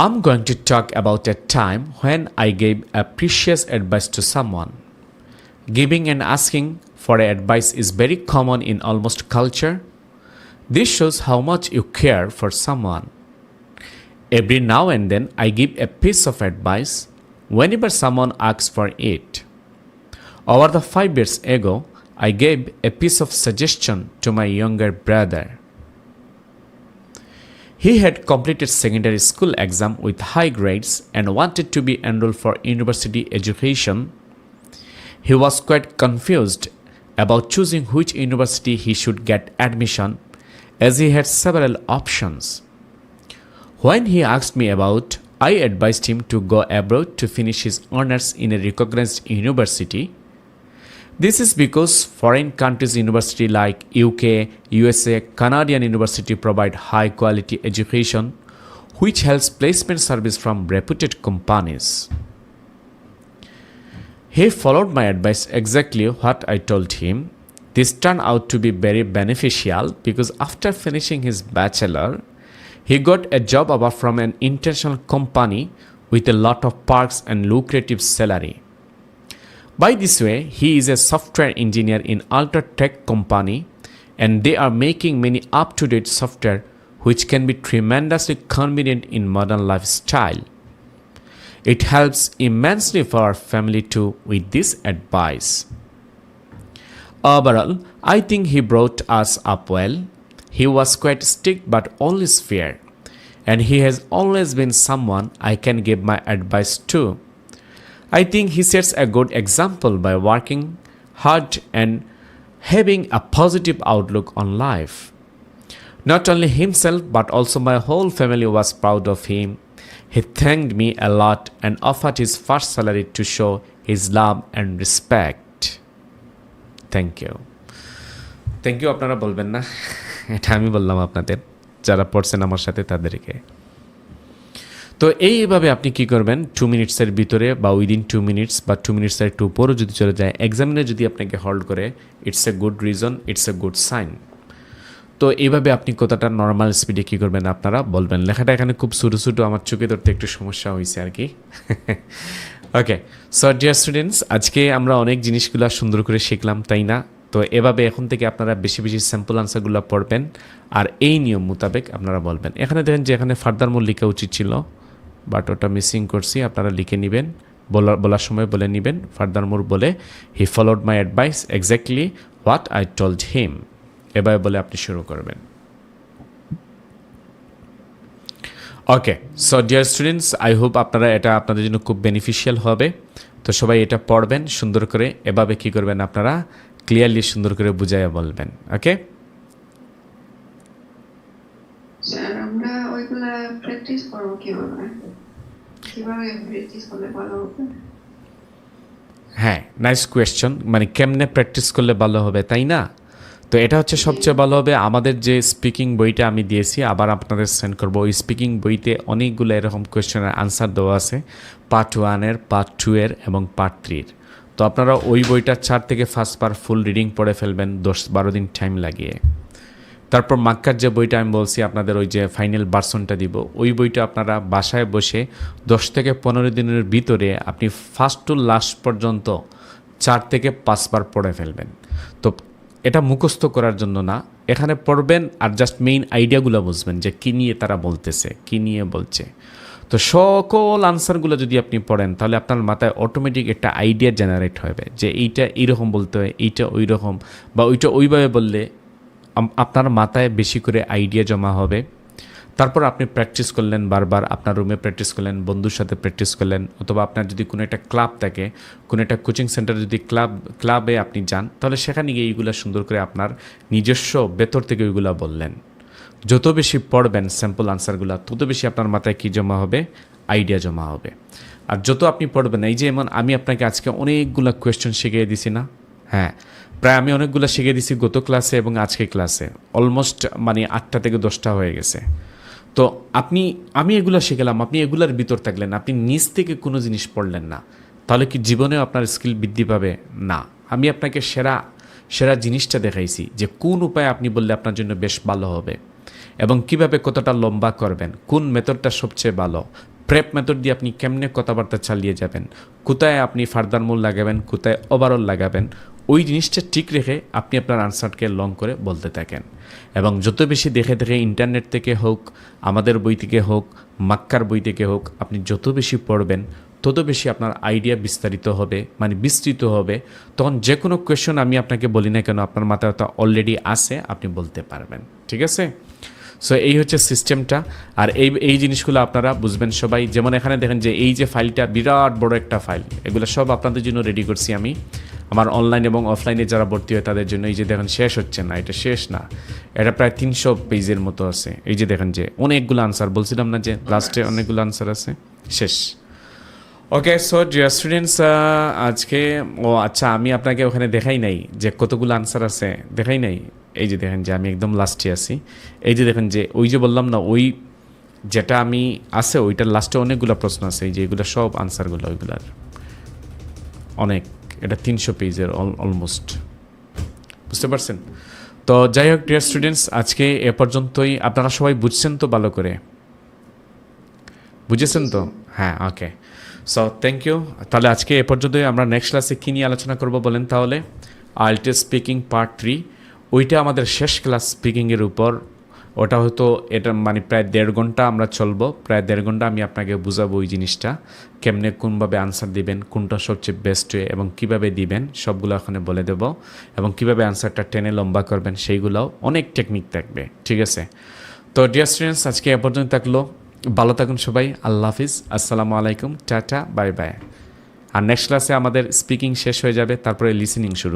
I'm going to talk about a time when I gave a precious advice to someone. Giving and asking for advice is very common in almost culture. This shows how much you care for someone. Every now and then I give a piece of advice whenever someone asks for it. Over the 5 years ago, I gave a piece of suggestion to my younger brother. He had completed secondary school exam with high grades and wanted to be enrolled for university education. He was quite confused about choosing which university he should get admission, as he had several options. When he asked me about, I advised him to go abroad to finish his honors in a recognized university. This is because foreign countries' universities like UK, USA, Canadian university provide high quality education, which helps placement service from reputed companies. He followed my advice exactly what I told him. This turned out to be very beneficial because after finishing his bachelor, he got a job offer from an international company with a lot of perks and lucrative salary. By this way, he is a software engineer in ultra tech company, and they are making many up-to-date software which can be tremendously convenient in modern lifestyle. It helps immensely for our family too with this advice. Overall, I think he brought us up well. He was quite strict but always fair, and he has always been someone I can give my advice to. I think he sets a good example by working hard and having a positive outlook on life. Not only himself but also my whole family was proud of him. He thanked me a lot and offered his first salary to show his love and respect. Thank you. Thank you আপনারা বলবেন না, এটা আমি বললাম আপনাদের, যারা পড়ছেন আমার সাথে তাদেরকে। তো এইভাবে আপনি কি করবেন, 2 মিনিটসের ভিতরে বা উইদিন 2 মিনিটস বা 2 মিনিটসের একটু উপরও যদি চলে যায়, এক্সামিনে যদি আপনাকে হোল্ড করে, it's a good reason, it's a good sign. তো এইভাবে আপনি কথাটা নর্মাল স্পিডে কী করবেন আপনারা বলবেন। লেখাটা এখানে খুব ছোটো ছোটো, আমার চোখে ধরতে একটু সমস্যা হয়েছে আর কি। ওকে, সো ডিয়ার স্টুডেন্টস, আজকে আমরা অনেক জিনিসগুলো সুন্দর করে শিখলাম, তাই না? তো এভাবে এখন থেকে আপনারা বেশি বেশি স্যাম্পল আনসারগুলো পড়বেন আর এই নিয়ম মোতাবেক আপনারা বলবেন। এখানে দেখেন যে এখানে ফার্দার মোর লেখা উচিত ছিল, বাট ওটা মিসিং করছি, আপনারা লিখে নেবেন বলার সময় বলে নেবেন ফার্দারমোর বলে he followed my advice exactly what I told him, এভাবে বলে আপনি শুরু করবেন। Okay, so dear students, I hope আপনারা এটা আপনাদের জন্য খুব বেনিফিশিয়াল হবে। তো সবাই এটা পড়বেন সুন্দর করে, এভাবে কি করবেন আপনারা ক্লিয়ারলি সুন্দর করে বুঝাইয়া বলবেন। ওকে স্যার, আমরা ওইগুলা প্র্যাকটিস করব কিভাবে প্র্যাকটিস করলে ভালো হবে? হ্যাঁ, নাইস কোয়েশ্চন। মানে কেমনে প্র্যাকটিস করলে ভালো হবে, তাই না? তো এটা হচ্ছে সবচেয়ে ভালো হবে আমাদের যে স্পিকিং বইটা আমি দিয়েছি, আবার আপনাদের সেন্ড করবো। ওই স্পিকিং বইতে অনেকগুলো এরকম কোয়েশ্চেনের আনসার দেওয়া আছে, পার্ট 1-এর, পার্ট 2-এর এবং পার্ট 3-এর। তো আপনারা ওই বইটা 4 থেকে 5 বার ফুল রিডিং পড়ে ফেলবেন 10-12 দিন টাইম লাগিয়ে। তারপর মাক্কার যে বইটা আমি বলছি আপনাদের, ওই যে ফাইনাল ভার্সনটা দিব, ওই বইটা আপনারা বাসায় বসে 10 থেকে 15 দিনের ভিতরে আপনি ফার্স্ট টু লাস্ট পর্যন্ত 4 থেকে 5 বার পড়ে ফেলবেন। তো এটা মুখস্থ করার জন্য না, এখানে পড়বেন আর জাস্ট মেইন আইডিয়াগুলো বুঝবেন যে কী নিয়ে তারা বলতেছে, কী নিয়ে বলছে। তো সকল আনসারগুলো যদি আপনি পড়েন তাহলে আপনার মাথায় অটোমেটিক একটা আইডিয়া জেনারেট হবে যে এইটা এইরকম বলতে হয়, এইটা ওই রকম, বা ওইটা ওইভাবে বললে আপনার মাথায় বেশি করে আইডিয়া জমা হবে। তারপর আপনি প্র্যাকটিস করলেন বারবার, আপনার রুমে প্র্যাকটিস করলেন, বন্ধুর সাথে প্র্যাকটিস করলেন, অথবা আপনার যদি কোনো একটা ক্লাব থাকে, কোনো একটা কোচিং সেন্টারে যদি ক্লাবে আপনি যান, তাহলে সেখানে গিয়ে এইগুলো সুন্দর করে আপনার নিজস্ব ভেতর থেকে ওইগুলো বললেন। যত বেশি পড়বেন স্যাম্পল আনসারগুলো, তত বেশি আপনার মাথায় কী জমা হবে, আইডিয়া জমা হবে। আর যত আপনি পড়বেন, এই যে এমন আমি আপনাকে আজকে অনেকগুলো কোয়েশ্চেন শিখিয়ে দিছি না? হ্যাঁ, প্রায় আমি অনেকগুলো শিখিয়ে দিছি গত ক্লাসে এবং আজকে ক্লাসে, অলমোস্ট মানে 8টা থেকে 10টা হয়ে গেছে। তো আমি এগুলো শিখলাম, আপনি এগুলার ভিতর থাকলেন, আপনি নিজ থেকে কোনো জিনিস পড়লেন না, তাহলে কি জীবনেও আপনার স্কিল বৃদ্ধি পাবে? না। আমি আপনাকে সেরা জিনিসটা দেখাইছি যে কোন উপায়ে আপনি বললে আপনার জন্য বেশ ভালো হবে, এবং কিভাবে কতটা লম্বা করবেন, কোন মেথডটা সবচেয়ে ভালো, প্রেপ মেথড দিয়ে আপনি কেমনে কথাবার্তা চালিয়ে যাবেন, কোথায় আপনি ফার্দার মূল লাগাবেন, কোথায় ওভারঅল লাগাবেন, ওই জিনিসটা ঠিক রেখে আপনি আপনার আনসারকে লং করে বলতে থাকেন। এবং যত বেশি দেখে দেখে ইন্টারনেট থেকে হোক, আমাদের বই থেকে হোক, মাক্কার বই থেকে হোক, আপনি যত বেশি পড়বেন তত বেশি আপনার আইডিয়া বিস্তারিত হবে, মানে বিস্তৃত হবে। তখন যে কোনো কোয়েশ্চন আমি আপনাকে বলি না কেন, আপনার মাথায় অলরেডি আছে, আপনি বলতে পারবেন। ঠিক আছে? সো এই হচ্ছে সিস্টেমটা। আর এই জিনিসগুলো আপনারা বুঝবেন সবাই। যেমন এখানে দেখেন যে এই যে ফাইলটা বিরাট বড় একটা ফাইল, এগুলো সব আপনাদের জন্য রেডি করছি আমি, আমার অনলাইন এবং অফলাইনে যারা ভর্তি হয় তাদের জন্য। এই যে দেখেন শেষ হচ্ছে না, এটা শেষ না, এটা প্রায় 300 পেজের মতো আছে। এই যে দেখেন যে অনেকগুলো আনসার, বলছিলাম না যে লাস্টে অনেকগুলো আনসার আছে, শেষ। ওকে, সো ডিয়ার স্টুডেন্টস, আজকে আচ্ছা আমি আপনাকে ওখানে দেখাই নাই যে কতগুলো আনসার আছে, দেখাই নাই। এই যে দেখেন যে আমি একদম লাস্টে আছি। এই যে দেখেন যে ওই যে বললাম না, ওই যেটা আমি আছে ওইটার লাস্টে অনেকগুলো প্রশ্ন আছে। এই যে এগুলো সব আনসারগুলো, ওইগুলার অনেক, এটা 300 পেজের অলমোস্ট, বুঝতে পারছেন? তো যাই হোক ডিয়ার স্টুডেন্টস, আজকে এ পর্যন্তই। আপনারা সবাই বুঝছেন তো ভালো করে? বুঝেছেন তো? হ্যাঁ, ওকে। So thank you. তাহলে আজকে এ পর্যন্তই। আমরা নেক্সট ক্লাসে কী নিয়ে আলোচনা করব বলেন তাহলে? IELTS স্পিকিং পার্ট 3, ওইটা আমাদের শেষ ক্লাস স্পিকিংয়ের উপর। ওটা হয়তো এটা মানে প্রায় 1.5 ঘন্টা আমরা চলবো, প্রায় 1.5 ঘন্টা আমি আপনাকে বুঝাবো ওই জিনিসটা, কেমনে কোনভাবে আনসার দিবেন, কোনটা সবচেয়ে বেস্ট ওয়ে, এবং কীভাবে দিবেন সবগুলো ওখানে বলে দেব, এবং কীভাবে আনসারটা টেনে লম্বা করবেন সেইগুলোও অনেক টেকনিক থাকবে। ঠিক আছে? তো ডিয়ার স্টুডেন্টস, আজকে এ পর্যন্ত থাকলো। ভালো থাকুন সবাই। আল্লাহ হাফিজ, আসসালামু আলাইকুম, টাটা, বাই বাই। আর নেক্সট ক্লাসে আমাদের স্পিকিং শেষ হয়ে যাবে, তারপরে লিসেনিং শুরু।